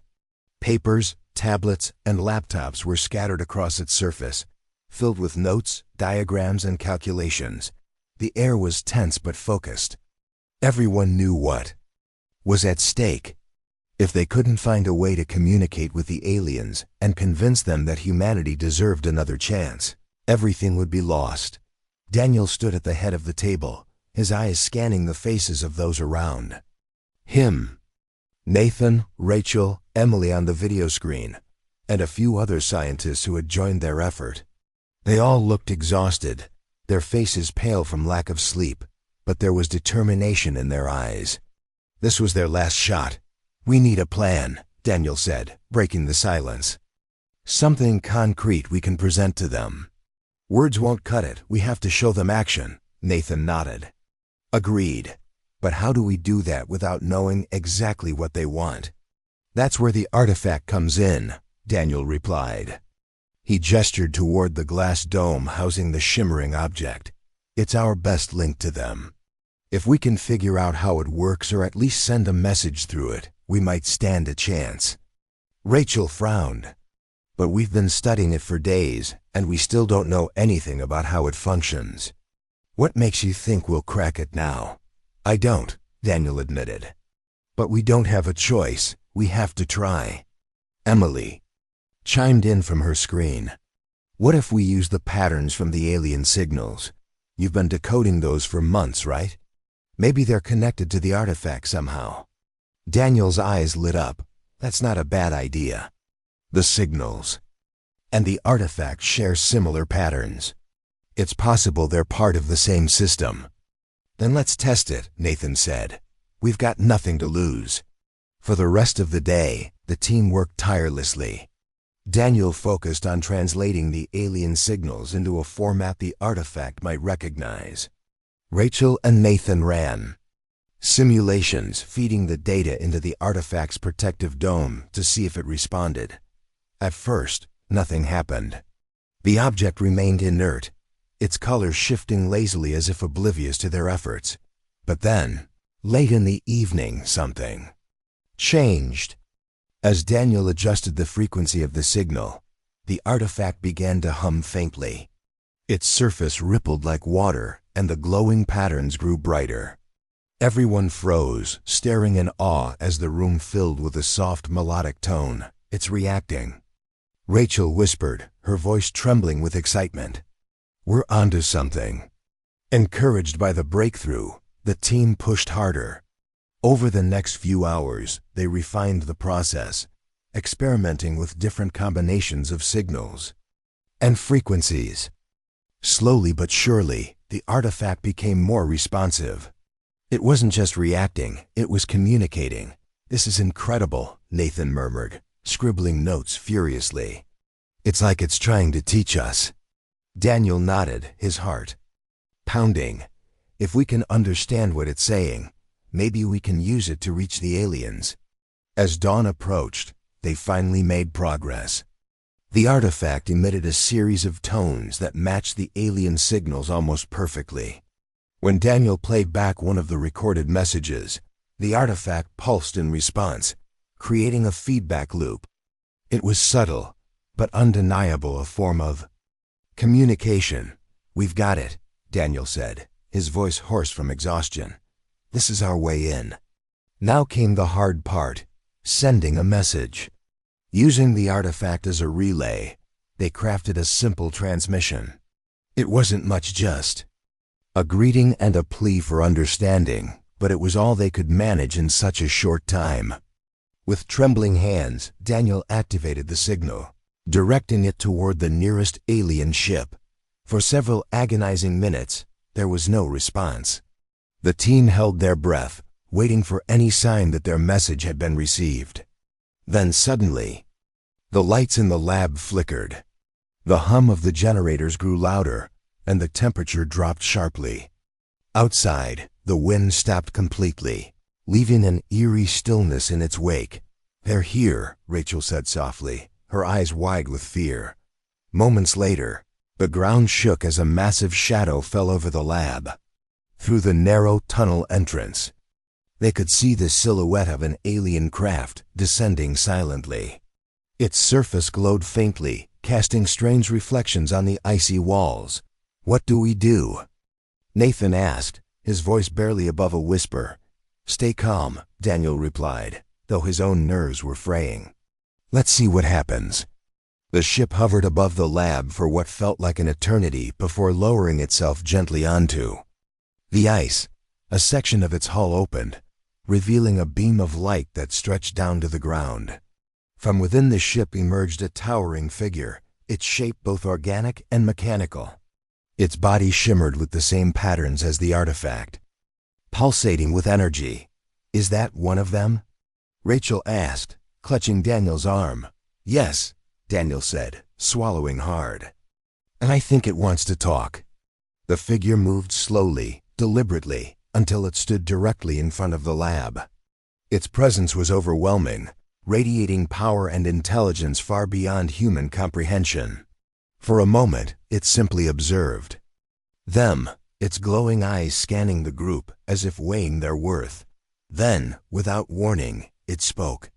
Papers, tablets, and laptops were scattered across its surface, filled with notes, diagrams, and calculations. The air was tense but focused. Everyone knew what was at stake. If they couldn't find a way to communicate with the aliens and convince them that humanity deserved another chance, everything would be lost. Daniel stood at the head of the table, his eyes scanning the faces of those around. Him, Nathan, Rachel, Emily on the video screen, and a few other scientists who had joined their effort. They all looked exhausted, their faces pale from lack of sleep, but there was determination in their eyes. This was their last shot. "We need a plan," Daniel said, breaking the silence. "Something concrete we can present to them." "Words won't cut it. We have to show them action," Nathan nodded. "Agreed. But how do we do that without knowing exactly what they want?" "That's where the artifact comes in," Daniel replied. He gestured toward the glass dome housing the shimmering object. "It's our best link to them. If we can figure out how it works or at least send a message through it, we might stand a chance." Rachel frowned. "But we've been studying it for days, and we still don't know anything about how it functions." "What makes you think we'll crack it now?" "I don't," Daniel admitted. "But we don't have a choice. We have to try." Emily chimed in from her screen. "What if we use the patterns from the alien signals? You've been decoding those for months, right? Maybe they're connected to the artifact somehow." Daniel's eyes lit up. "That's not a bad idea. The signals and the artifact share similar patterns. It's possible they're part of the same system." "Then let's test it," Nathan said. "We've got nothing to lose." For the rest of the day, the team worked tirelessly. Daniel focused on translating the alien signals into a format the artifact might recognize. Rachel and Nathan ran simulations feeding the data into the artifact's protective dome to see if it responded. At first, nothing happened. The object remained inert, its colors shifting lazily as if oblivious to their efforts. But then, late in the evening, something changed. As Daniel adjusted the frequency of the signal, the artifact began to hum faintly. Its surface rippled like water, and the glowing patterns grew brighter. Everyone froze, staring in awe as the room filled with a soft melodic tone. "It's reacting," Rachel whispered, her voice trembling with excitement. "We're onto something." Encouraged by the breakthrough, the team pushed harder. Over the next few hours, they refined the process, experimenting with different combinations of signals and frequencies. Slowly but surely, the artifact became more responsive. It wasn't just reacting, it was communicating. "This is incredible," Nathan murmured, scribbling notes furiously. "It's like it's trying to teach us." Daniel nodded, his heart pounding. "If we can understand what it's saying, maybe we can use it to reach the aliens." As dawn approached, they finally made progress. The artifact emitted a series of tones that matched the alien signals almost perfectly. When Daniel played back one of the recorded messages, the artifact pulsed in response, creating a feedback loop. It was subtle, but undeniable, a form of communication. "We've got it," Daniel said, his voice hoarse from exhaustion. "This is our way in." Now came the hard part, sending a message. Using the artifact as a relay, they crafted a simple transmission. It wasn't much, just a greeting and a plea for understanding, but it was all they could manage in such a short time. With trembling hands, Daniel activated the signal, directing it toward the nearest alien ship. For several agonizing minutes, there was no response. The team held their breath, waiting for any sign that their message had been received. Then suddenly, the lights in the lab flickered. The hum of the generators grew louder, and the temperature dropped sharply. Outside, the wind stopped completely, leaving an eerie stillness in its wake. "They're here," Rachel said softly, her eyes wide with fear. Moments later, the ground shook as a massive shadow fell over the lab. Through the narrow tunnel entrance, they could see the silhouette of an alien craft descending silently. Its surface glowed faintly, casting strange reflections on the icy walls. "What do we do?" Nathan asked, his voice barely above a whisper. "Stay calm," Daniel replied, though his own nerves were fraying. "Let's see what happens." The ship hovered above the lab for what felt like an eternity before lowering itself gently onto the ice. A section of its hull opened, revealing a beam of light that stretched down to the ground. From within the ship emerged a towering figure, its shape both organic and mechanical. Its body shimmered with the same patterns as the artifact, pulsating with energy. "Is that one of them?" Rachel asked, clutching Daniel's arm. "Yes," Daniel said, swallowing hard. "And I think it wants to talk." The figure moved slowly, deliberately, until it stood directly in front of the lab. Its presence was overwhelming, radiating power and intelligence far beyond human comprehension. For a moment, it simply observed them, its glowing eyes scanning the group as if weighing their worth. Then, without warning, it spoke.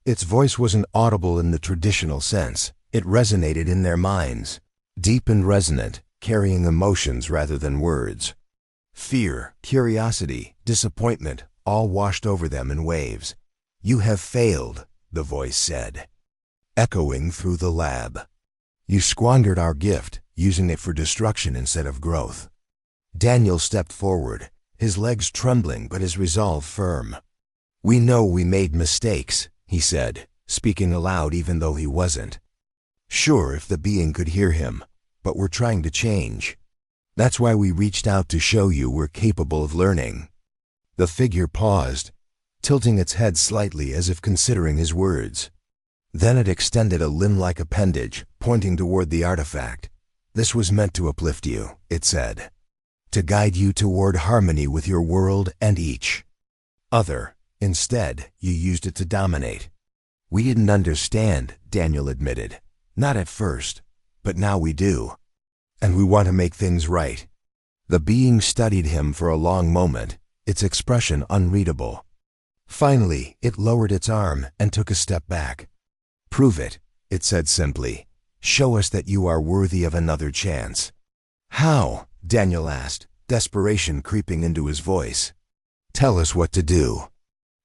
Its voice wasn't audible in the traditional sense. It resonated in their minds, deep and resonant, carrying emotions rather than words. Fear, curiosity, disappointment, all washed over them in waves. "You have failed," the voice said, echoing through the lab. "You squandered our gift, using it for destruction instead of growth." Daniel stepped forward, his legs trembling but his resolve firm. "We know we made mistakes," he said, speaking aloud even though he wasn't sure if the being could hear him, "but we're trying to change. That's why we reached out to show you we're capable of learning." The figure paused, tilting its head slightly as if considering his words. Then it extended a limb-like appendage, pointing toward the artifact. "This was meant to uplift you," it said, "to guide you toward harmony with your world and each other. Instead, you used it to dominate." "We didn't understand," Daniel admitted. "Not at first, but now we do. And we want to make things right." The being studied him for a long moment, its expression unreadable. Finally, it lowered its arm and took a step back. "Prove it," it said simply. "Show us that you are worthy of another chance." "How?" Daniel asked, desperation creeping into his voice. "Tell us what to do."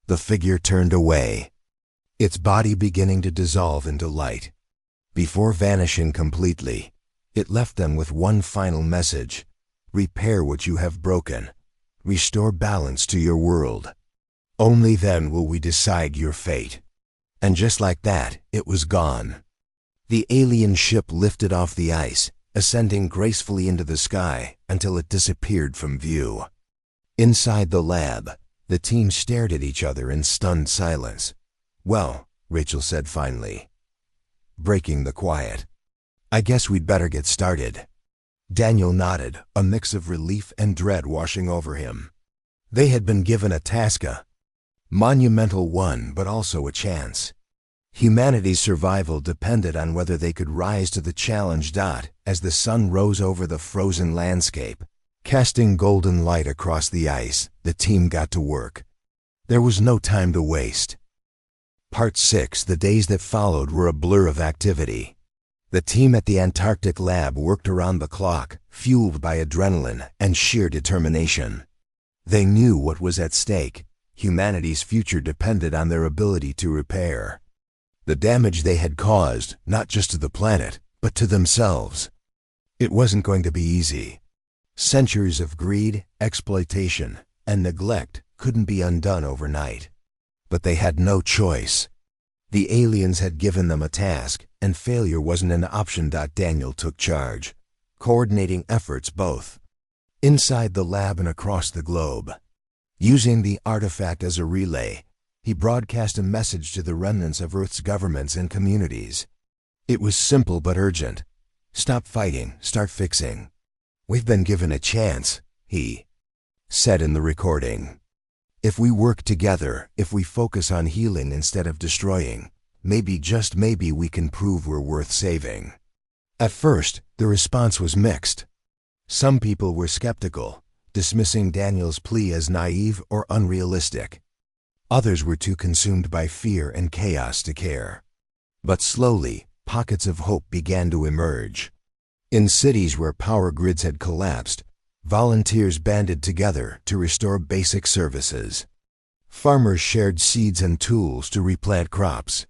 The figure turned away, its body beginning to dissolve into light. Before vanishing completely, it left them with one final message: repair what you have broken. Restore balance to your world. Only then will we decide your fate. And just like that, it was gone. The alien ship lifted off the ice, ascending gracefully into the sky until it disappeared from view. Inside the lab, the team stared at each other in stunned silence. "Well," Rachel said finally, breaking the quiet, "I guess we'd better get started." Daniel nodded, a mix of relief and dread washing over him. They had been given a task, a monumental one, but also a chance. Humanity's survival depended on whether they could rise to the challenge. As the sun rose over the frozen landscape, casting golden light across the ice, the team got to work. There was no time to waste. Part 6. The days that followed were a blur of activity. The team at the Antarctic lab worked around the clock, fueled by adrenaline and sheer determination. They knew what was at stake. Humanity's future depended on their ability to repair the damage they had caused, not just to the planet, but to themselves. It wasn't going to be easy. Centuries of greed, exploitation, and neglect couldn't be undone overnight. But they had no choice. The aliens had given them a task, and failure wasn't an option. Daniel took charge, coordinating efforts both inside the lab and across the globe. Using the artifact as a relay, he broadcast a message to the remnants of Earth's governments and communities. It was simple but urgent. "Stop fighting, start fixing. We've been given a chance," he said in the recording. "If we work together, if we focus on healing instead of destroying, maybe, just maybe, we can prove we're worth saving." At first, the response was mixed. Some people were skeptical, dismissing Daniel's plea as naive or unrealistic. Others were too consumed by fear and chaos to care. But slowly, pockets of hope began to emerge. In cities where power grids had collapsed, volunteers banded together to restore basic services. Farmers shared seeds and tools to replant crops.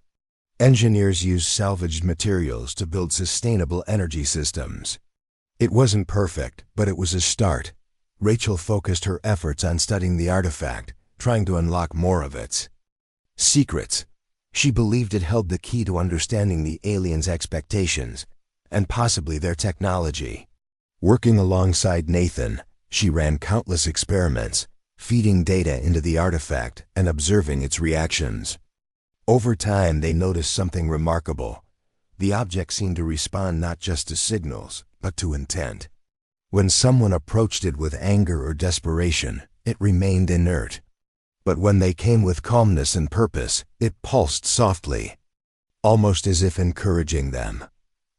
Engineers used salvaged materials to build sustainable energy systems. It wasn't perfect, but it was a start. Rachel focused her efforts on studying the artifact, trying to unlock more of its secrets. She believed it held the key to understanding the aliens' expectations, and possibly their technology. Working alongside Nathan, she ran countless experiments, feeding data into the artifact and observing its reactions. Over time, they noticed something remarkable. The object seemed to respond not just to signals, but to intent. When someone approached it with anger or desperation, it remained inert. But when they came with calmness and purpose, it pulsed softly, almost as if encouraging them.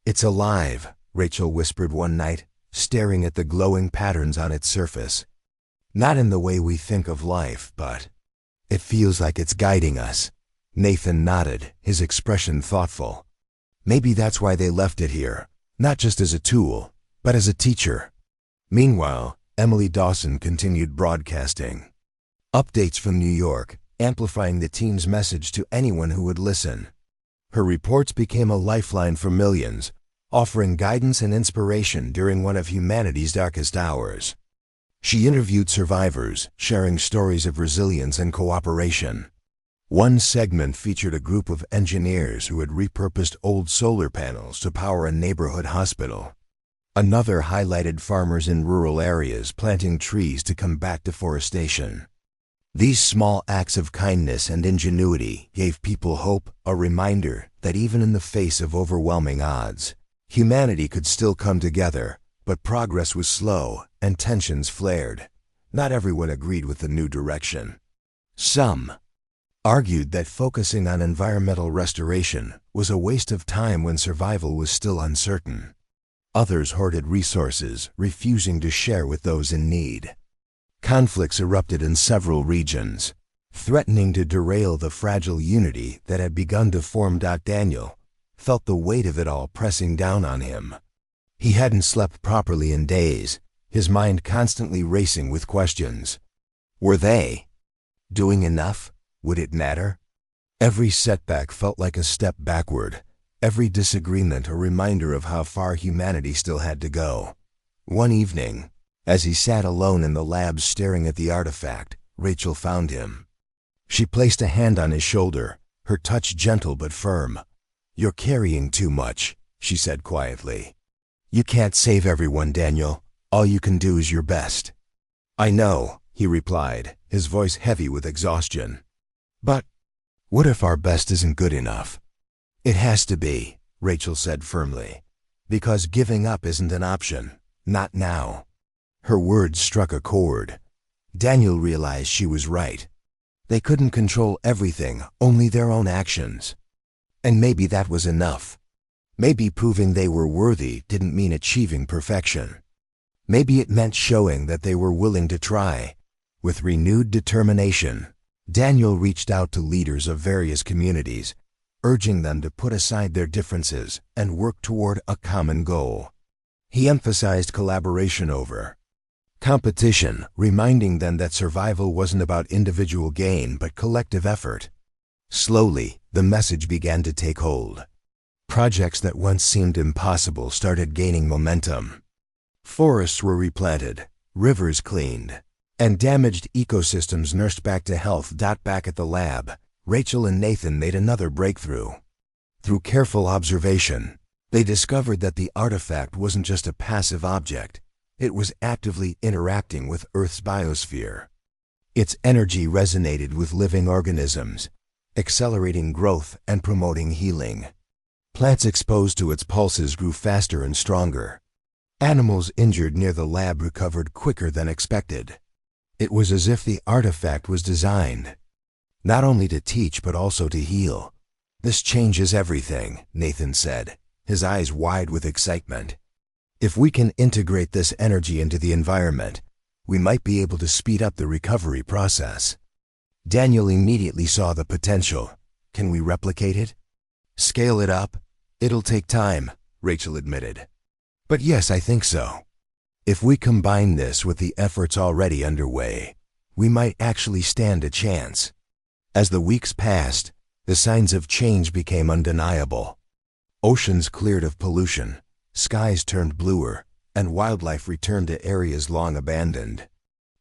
"It's alive," Rachel whispered one night, staring at the glowing patterns on its surface. "Not in the way we think of life, but it feels like it's guiding us." Nathan nodded, his expression thoughtful. "Maybe that's why they left it here, not just as a tool, but as a teacher." Meanwhile, Emily Dawson continued broadcasting updates from New York, amplifying the team's message to anyone who would listen. Her reports became a lifeline for millions, offering guidance and inspiration during one of humanity's darkest hours. She interviewed survivors, sharing stories of resilience and cooperation. One segment featured a group of engineers who had repurposed old solar panels to power a neighborhood hospital. Another highlighted farmers in rural areas planting trees to combat deforestation. These small acts of kindness and ingenuity gave people hope, a reminder that even in the face of overwhelming odds, humanity could still come together. But progress was slow and tensions flared. Not everyone agreed with the new direction. Some argued that focusing on environmental restoration was a waste of time when survival was still uncertain. Others hoarded resources, refusing to share with those in need. Conflicts erupted in several regions, threatening to derail the fragile unity that had begun to form. Daniel felt the weight of it all pressing down on him. He hadn't slept properly in days, his mind constantly racing with questions. Were they doing enough? Would it matter? Every setback felt like a step backward, every disagreement a reminder of how far humanity still had to go. One evening, as he sat alone in the lab staring at the artifact, Rachel found him. She placed a hand on his shoulder, her touch gentle but firm. "You're carrying too much," she said quietly. "You can't save everyone, Daniel. All you can do is your best." "I know," he replied, his voice heavy with exhaustion. "But what if our best isn't good enough?" "It has to be," Rachel said firmly, "because giving up isn't an option. Not now." Her words struck a chord. Daniel realized she was right. They couldn't control everything, only their own actions. And maybe that was enough. Maybe proving they were worthy didn't mean achieving perfection. Maybe it meant showing that they were willing to try. With renewed determination, Daniel reached out to leaders of various communities, urging them to put aside their differences and work toward a common goal. He emphasized collaboration over competition, reminding them that survival wasn't about individual gain but collective effort. Slowly, the message began to take hold. Projects that once seemed impossible started gaining momentum. Forests were replanted, rivers cleaned, and damaged ecosystems nursed back to health. Back at the lab, Rachel and Nathan made another breakthrough. Through careful observation, they discovered that the artifact wasn't just a passive object. It was actively interacting with Earth's biosphere. Its energy resonated with living organisms, accelerating growth and promoting healing. Plants exposed to its pulses grew faster and stronger. Animals injured near the lab recovered quicker than expected. It was as if the artifact was designed not only to teach but also to heal. "This changes everything," Nathan said, his eyes wide with excitement. If we can integrate this energy into the environment, we might be able to speed up the recovery process. Daniel immediately saw the potential. Can we replicate it? Scale it up? It'll take time, Rachel admitted. But yes, I think so. If we combine this with the efforts already underway, we might actually stand a chance. As the weeks passed, the signs of change became undeniable. Oceans cleared of pollution, skies turned bluer, and wildlife returned to areas long abandoned.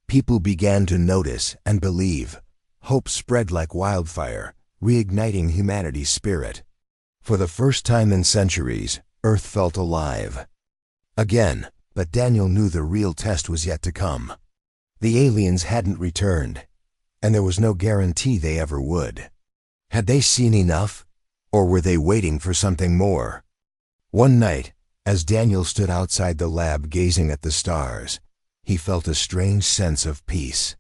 People began to notice and believe. Hope spread like wildfire, reigniting humanity's spirit. For the first time in centuries, Earth felt alive. Again, but Daniel knew the real test was yet to come. The aliens hadn't returned, and there was no guarantee they ever would. Had they seen enough, or were they waiting for something more? One night, as Daniel stood outside the lab gazing at the stars, he felt a strange sense of peace.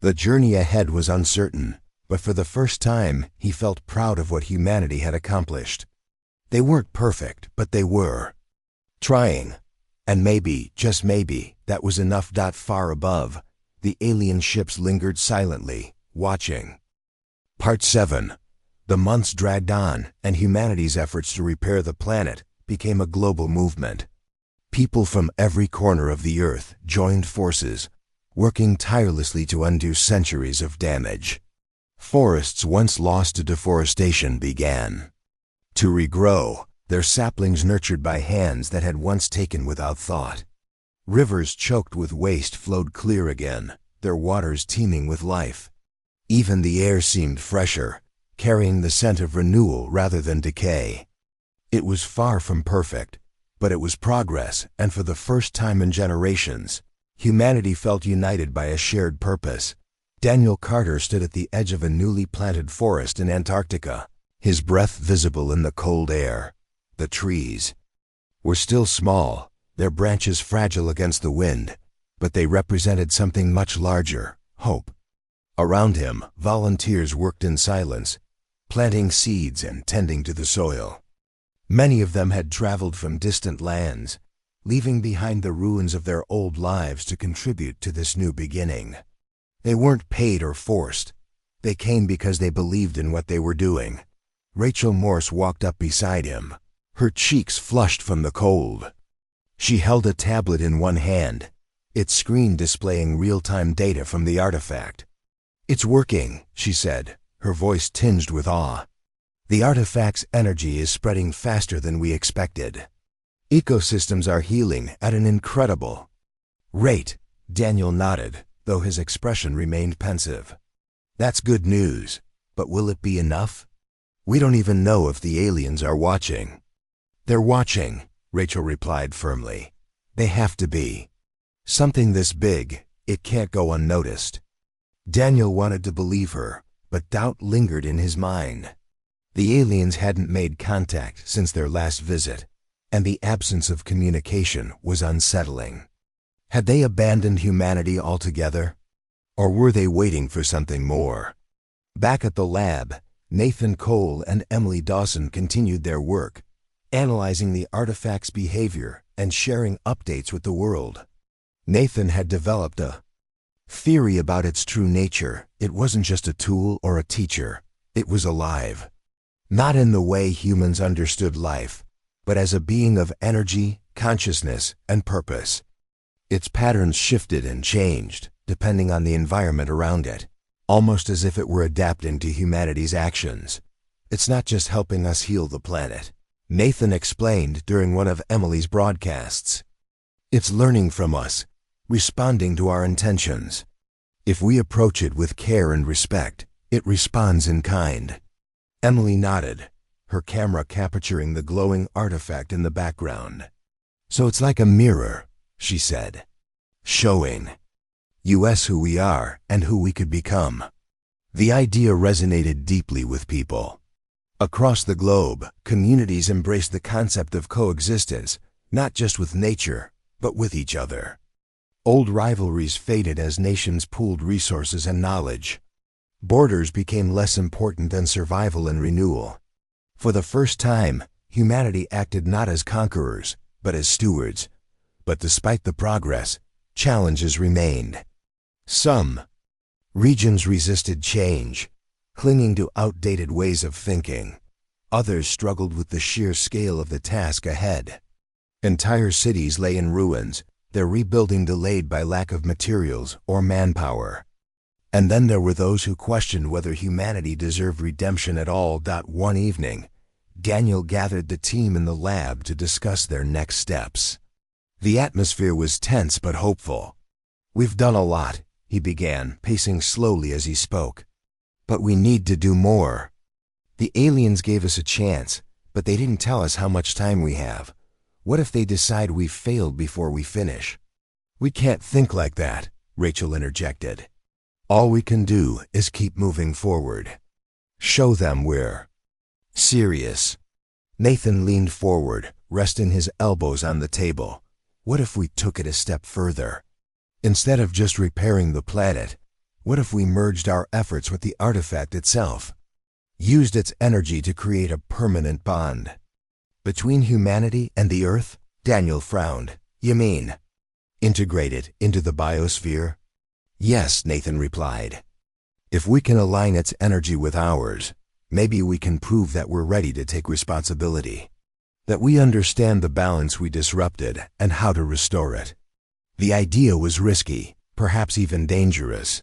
The journey ahead was uncertain, but for the first time, he felt proud of what humanity had accomplished. They weren't perfect, but they were trying. And maybe, just maybe, that was enough. Far above, the alien ships lingered silently, watching. Part 7. The months dragged on, and humanity's efforts to repair the planet became a global movement. People from every corner of the Earth joined forces, working tirelessly to undo centuries of damage. Forests once lost to deforestation began to regrow, their saplings nurtured by hands that had once taken without thought. Rivers choked with waste flowed clear again, their waters teeming with life. Even the air seemed fresher, carrying the scent of renewal rather than decay. It was far from perfect, but it was progress, and for the first time in generations, humanity felt united by a shared purpose. Daniel Carter stood at the edge of a newly planted forest in Antarctica, his breath visible in the cold air. The trees were still small, their branches fragile against the wind, but they represented something much larger, hope. Around him, volunteers worked in silence, planting seeds and tending to the soil. Many of them had traveled from distant lands, leaving behind the ruins of their old lives to contribute to this new beginning. They weren't paid or forced. They came because they believed in what they were doing. Rachel Morse walked up beside him, her cheeks flushed from the cold. She held a tablet in one hand, its screen displaying real-time data from the artifact. "It's working," she said, her voice tinged with awe. "The artifact's energy is spreading faster than we expected. Ecosystems are healing at an incredible rate." Daniel nodded, though his expression remained pensive. "That's good news, but will it be enough? We don't even know if the aliens are watching." "They're watching," Rachel replied firmly. "They have to be. Something this big, it can't go unnoticed." Daniel wanted to believe her, but doubt lingered in his mind. The aliens hadn't made contact since their last visit, and the absence of communication was unsettling. Had they abandoned humanity altogether? Or were they waiting for something more? Back at the lab, Nathan Cole and Emily Dawson continued their work, analyzing the artifact's behavior and sharing updates with the world. Nathan had developed a theory about its true nature. It wasn't just a tool or a teacher. It was alive. Not in the way humans understood life, but as a being of energy, consciousness, and purpose. Its patterns shifted and changed, depending on the environment around it, almost as if it were adapting to humanity's actions. "It's not just helping us heal the planet," Nathan explained during one of Emily's broadcasts. "It's learning from us, responding to our intentions. If we approach it with care and respect, it responds in kind." Emily nodded, her camera capturing the glowing artifact in the background. "So it's like a mirror," she said, "showing us who we are and who we could become." The idea resonated deeply with people. Across the globe, communities embraced the concept of coexistence, not just with nature, but with each other. Old rivalries faded as nations pooled resources and knowledge. Borders became less important than survival and renewal. For the first time, humanity acted not as conquerors, but as stewards. But despite the progress, challenges remained. Some regions resisted change, clinging to outdated ways of thinking. Others struggled with the sheer scale of the task ahead. Entire cities lay in ruins, their rebuilding delayed by lack of materials or manpower. And then there were those who questioned whether humanity deserved redemption at all. One evening, Daniel gathered the team in the lab to discuss their next steps. The atmosphere was tense but hopeful. "We've done a lot," he began, pacing slowly as he spoke. "But we need to do more. The aliens gave us a chance, but they didn't tell us how much time we have. What if they decide we've failed before we finish?" "We can't think like that," Rachel interjected. "All we can do is keep moving forward. Show them we're serious." Nathan leaned forward, resting his elbows on the table. "What if we took it a step further? Instead of just repairing the planet, what if we merged our efforts with the artifact itself? Used its energy to create a permanent bond between humanity and the Earth?" Daniel frowned. "You mean integrate it into the biosphere?" "Yes," Nathan replied. "If we can align its energy with ours, maybe we can prove that we're ready to take responsibility, that we understand the balance we disrupted and how to restore it." The idea was risky, perhaps even dangerous.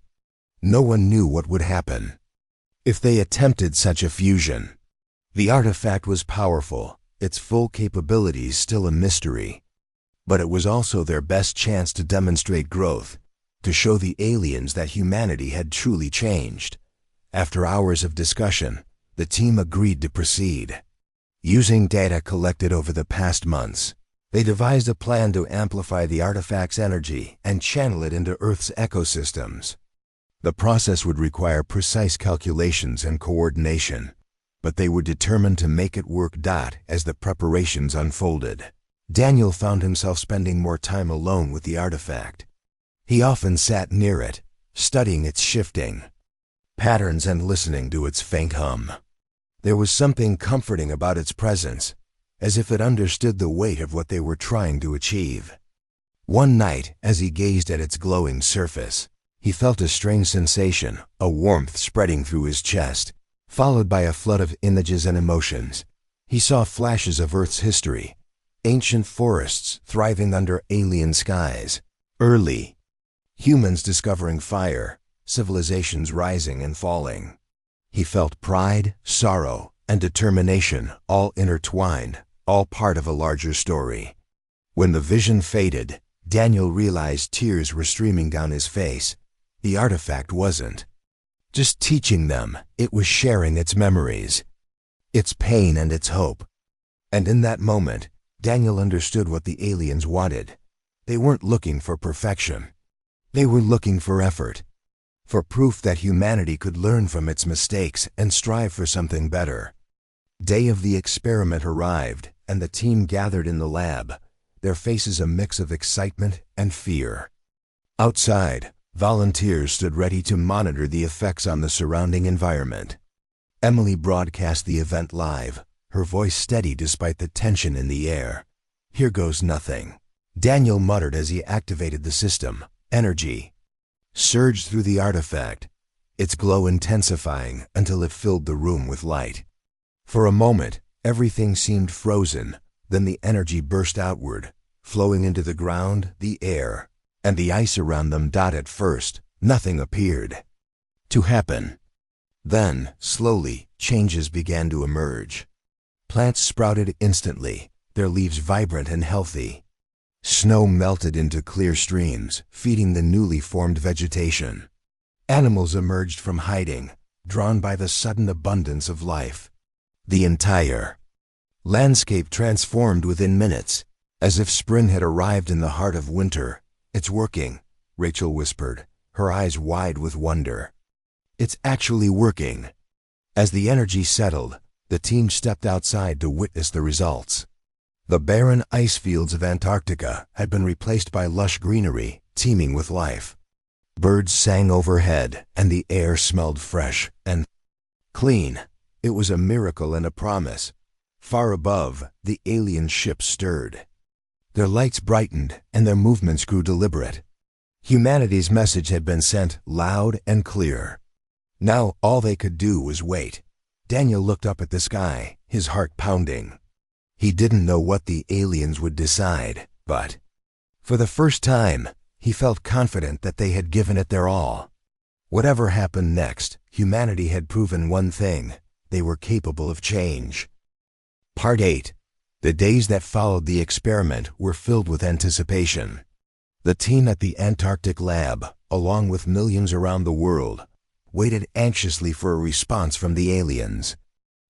No one knew what would happen if they attempted such a fusion. The artifact was powerful, its full capabilities still a mystery. But it was also their best chance to demonstrate growth, to show the aliens that humanity had truly changed. After hours of discussion, the team agreed to proceed. Using data collected over the past months, they devised a plan to amplify the artifact's energy and channel it into Earth's ecosystems. The process would require precise calculations and coordination, but they were determined to make it work. As the preparations unfolded, Daniel found himself spending more time alone with the artifact. He often sat near it, studying its shifting patterns and listening to its faint hum. There was something comforting about its presence, as if it understood the weight of what they were trying to achieve. One night, as he gazed at its glowing surface, he felt a strange sensation, a warmth spreading through his chest, followed by a flood of images and emotions. He saw flashes of Earth's history, ancient forests thriving under alien skies, early humans discovering fire, civilizations rising and falling. He felt pride, sorrow, and determination, all intertwined, all part of a larger story. When the vision faded, Daniel realized tears were streaming down his face. The artifact wasn't just teaching them, it was sharing its memories, its pain and its hope. And in that moment, Daniel understood what the aliens wanted. They weren't looking for perfection. They were looking for effort, for proof that humanity could learn from its mistakes and strive for something better. Day of the experiment arrived, and the team gathered in the lab, their faces a mix of excitement and fear. Outside, volunteers stood ready to monitor the effects on the surrounding environment. Emily broadcast the event live, her voice steady despite the tension in the air. "Here goes nothing," Daniel muttered as he activated the system. Energy surged through the artifact, its glow intensifying until it filled the room with light. For a moment, everything seemed frozen, then the energy burst outward, flowing into the ground, the air, and the ice around them. At first, nothing appeared to happen. Then, slowly, changes began to emerge. Plants sprouted instantly, their leaves vibrant and healthy. Snow melted into clear streams, feeding the newly formed vegetation. Animals emerged from hiding, drawn by the sudden abundance of life. The entire landscape transformed within minutes, as if spring had arrived in the heart of winter. "It's working," Rachel whispered, her eyes wide with wonder. "It's actually working." As the energy settled, the team stepped outside to witness the results. The barren ice fields of Antarctica had been replaced by lush greenery, teeming with life. Birds sang overhead, and the air smelled fresh and clean. It was a miracle and a promise. Far above, the alien ships stirred. Their lights brightened and their movements grew deliberate. Humanity's message had been sent loud and clear. Now all they could do was wait. Daniel looked up at the sky, his heart pounding. He didn't know what the aliens would decide, but for the first time, he felt confident that they had given it their all. Whatever happened next, humanity had proven one thing: they were capable of change. Part 8. The days that followed the experiment were filled with anticipation. The team at the Antarctic lab, along with millions around the world, waited anxiously for a response from the aliens.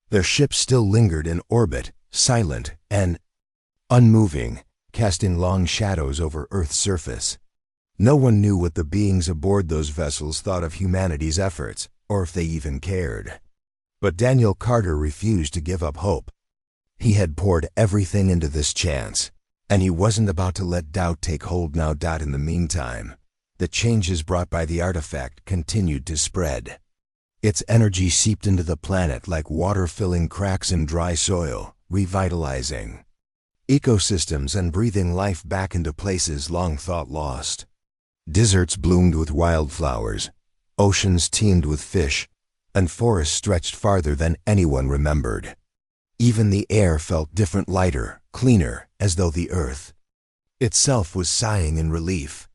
Their ship still lingered in orbit, silent and unmoving, casting long shadows over Earth's surface. No one knew what the beings aboard those vessels thought of humanity's efforts, or if they even cared. But Daniel Carter refused to give up hope. He had poured everything into this chance, and he wasn't about to let doubt take hold now. In the meantime, the changes brought by the artifact continued to spread. Its energy seeped into the planet like water filling cracks in dry soil, revitalizing ecosystems and breathing life back into places long thought lost. Deserts bloomed with wildflowers, oceans teemed with fish, and forests stretched farther than anyone remembered. Even the air felt different, lighter, cleaner, as though the Earth itself was sighing in relief.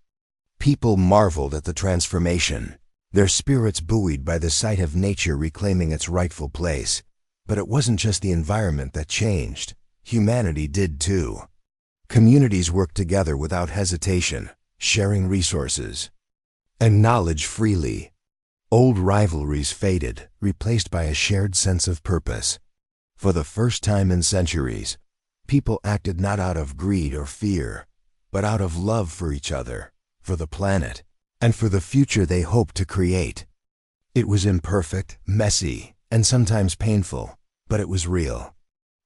People marveled at the transformation, their spirits buoyed by the sight of nature reclaiming its rightful place. But it wasn't just the environment that changed. Humanity did too. Communities worked together without hesitation, sharing resources and knowledge freely. Old rivalries faded, replaced by a shared sense of purpose. For the first time in centuries, people acted not out of greed or fear, but out of love for each other, for the planet, and for the future they hoped to create. It was imperfect, messy, and sometimes painful, but it was real.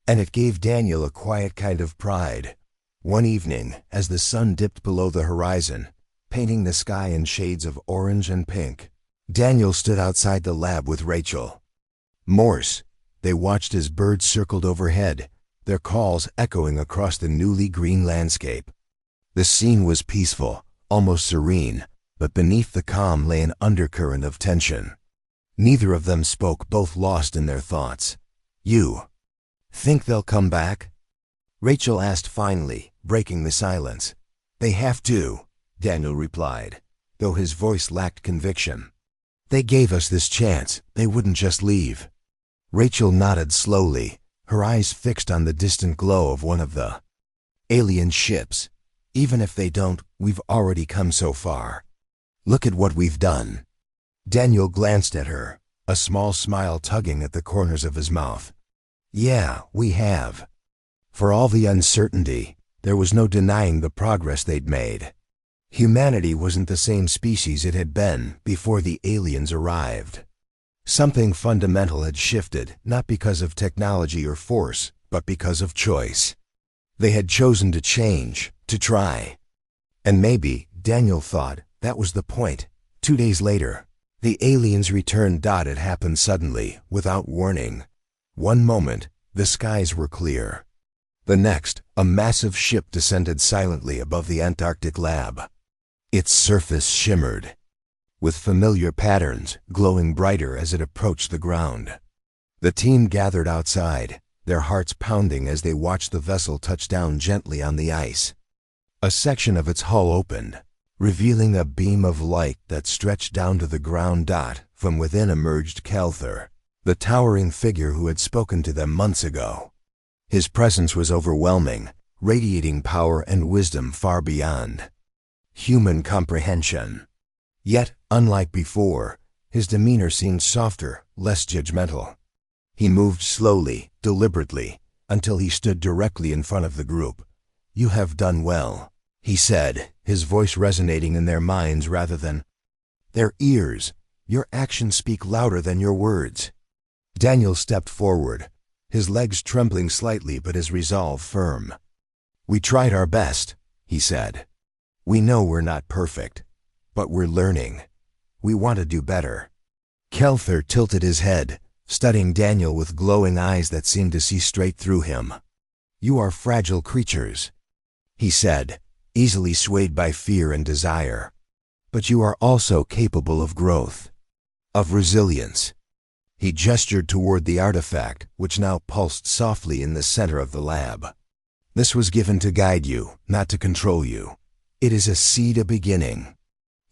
And it gave Daniel a quiet kind of pride. One evening, as the sun dipped below the horizon, painting the sky in shades of orange and pink, Daniel stood outside the lab with Rachel. Morse. They watched as birds circled overhead, their calls echoing across the newly green landscape. The scene was peaceful, almost serene, but beneath the calm lay an undercurrent of tension. Neither of them spoke, both lost in their thoughts. "You think they'll come back?" Rachel asked finally, breaking the silence. "They have to," Daniel replied, though his voice lacked conviction. "They gave us this chance. They wouldn't just leave." Rachel nodded slowly, her eyes fixed on the distant glow of one of the alien ships. "Even if they don't, we've already come so far. Look at what we've done." Daniel glanced at her, a small smile tugging at the corners of his mouth. "Yeah, we have." For all the uncertainty, there was no denying the progress they'd made. Humanity wasn't the same species it had been before the aliens arrived. Something fundamental had shifted, not because of technology or force, but because of choice. They had chosen to change, to try. And maybe, Daniel thought, that was the point. 2 days later, the aliens returned. It happened suddenly, without warning. One moment, the skies were clear. The next, a massive ship descended silently above the Antarctic lab. Its surface shimmered with familiar patterns, glowing brighter as it approached the ground. The team gathered outside, their hearts pounding as they watched the vessel touch down gently on the ice. A section of its hull opened, revealing a beam of light that stretched down to the ground. From within emerged Kelther, the towering figure who had spoken to them months ago. His presence was overwhelming, radiating power and wisdom far beyond human comprehension. Yet, unlike before, his demeanor seemed softer, less judgmental. He moved slowly, deliberately, until he stood directly in front of the group. "You have done well," he said, his voice resonating in their minds rather than their ears. "Your actions speak louder than your words." Daniel stepped forward, his legs trembling slightly but his resolve firm. "We tried our best," he said. "We know we're not perfect, but we're learning. We want to do better." Kelther tilted his head, studying Daniel with glowing eyes that seemed to see straight through him. "You are fragile creatures," he said, easily swayed by fear and desire. "But you are also capable of growth, of resilience." He gestured toward the artifact, which now pulsed softly in the center of the lab. "This was given to guide you, not to control you. It is a seed, a beginning.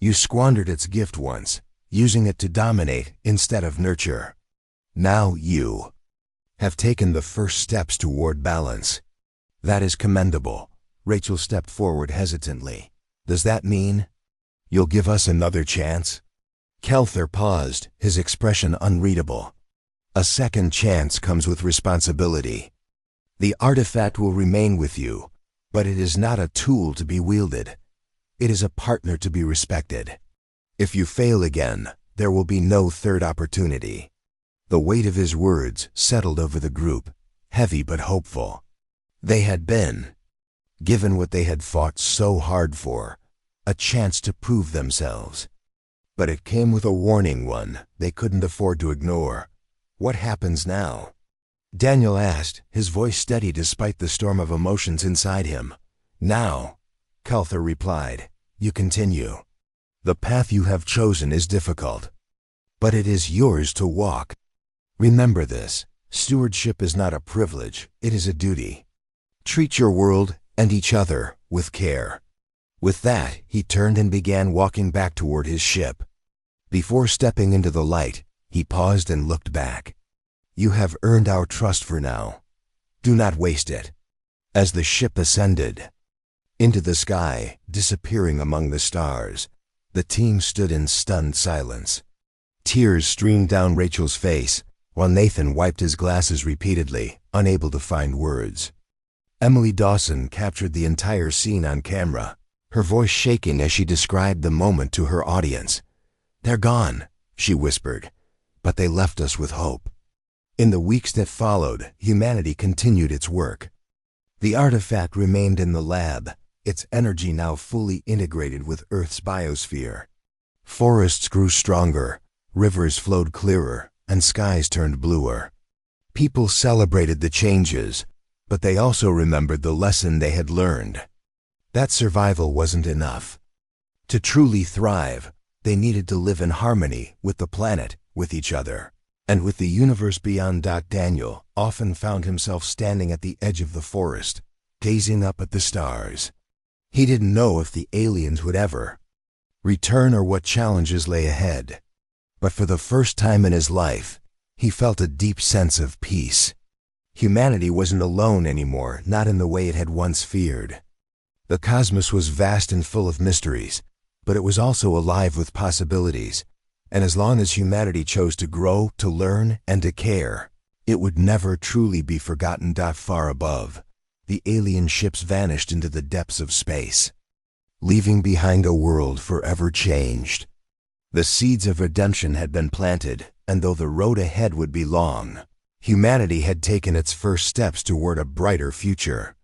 You squandered its gift once, using it to dominate instead of nurture. Now you have taken the first steps toward balance. That is commendable." Rachel stepped forward hesitantly. "Does that mean you'll give us another chance?" Kelther paused, his expression unreadable. "A second chance comes with responsibility. The artifact will remain with you, but it is not a tool to be wielded. It is a partner to be respected. If you fail again, there will be no third opportunity." The weight of his words settled over the group, heavy but hopeful. They had been given what they had fought so hard for, a chance to prove themselves. But it came with a warning, one they couldn't afford to ignore. "What happens now?" Daniel asked, his voice steady despite the storm of emotions inside him. "Now," Kelther replied, "you continue. The path you have chosen is difficult, but it is yours to walk. Remember this: stewardship is not a privilege, it is a duty. Treat your world and each other with care." With that, he turned and began walking back toward his ship. Before stepping into the light, he paused and looked back. "You have earned our trust for now. Do not waste it." As the ship ascended into the sky, disappearing among the stars, the team stood in stunned silence. Tears streamed down Rachel's face, while Nathan wiped his glasses repeatedly, unable to find words. Emily Dawson captured the entire scene on camera, her voice shaking as she described the moment to her audience. "They're gone," she whispered, "but they left us with hope." In the weeks that followed, humanity continued its work. The artifact remained in the lab, its energy now fully integrated with Earth's biosphere. Forests grew stronger, rivers flowed clearer, and skies turned bluer. People celebrated the changes, but they also remembered the lesson they had learned. That survival wasn't enough. To truly thrive, they needed to live in harmony with the planet, with each other, and with the universe beyond. Daniel often found himself standing at the edge of the forest, gazing up at the stars. He didn't know if the aliens would ever return or what challenges lay ahead. But for the first time in his life, he felt a deep sense of peace. Humanity wasn't alone anymore, not in the way it had once feared. The cosmos was vast and full of mysteries, but it was also alive with possibilities. And as long as humanity chose to grow, to learn, and to care, it would never truly be forgotten. Far above, the alien ships vanished into the depths of space, leaving behind a world forever changed. The seeds of redemption had been planted, and though the road ahead would be long, humanity had taken its first steps toward a brighter future.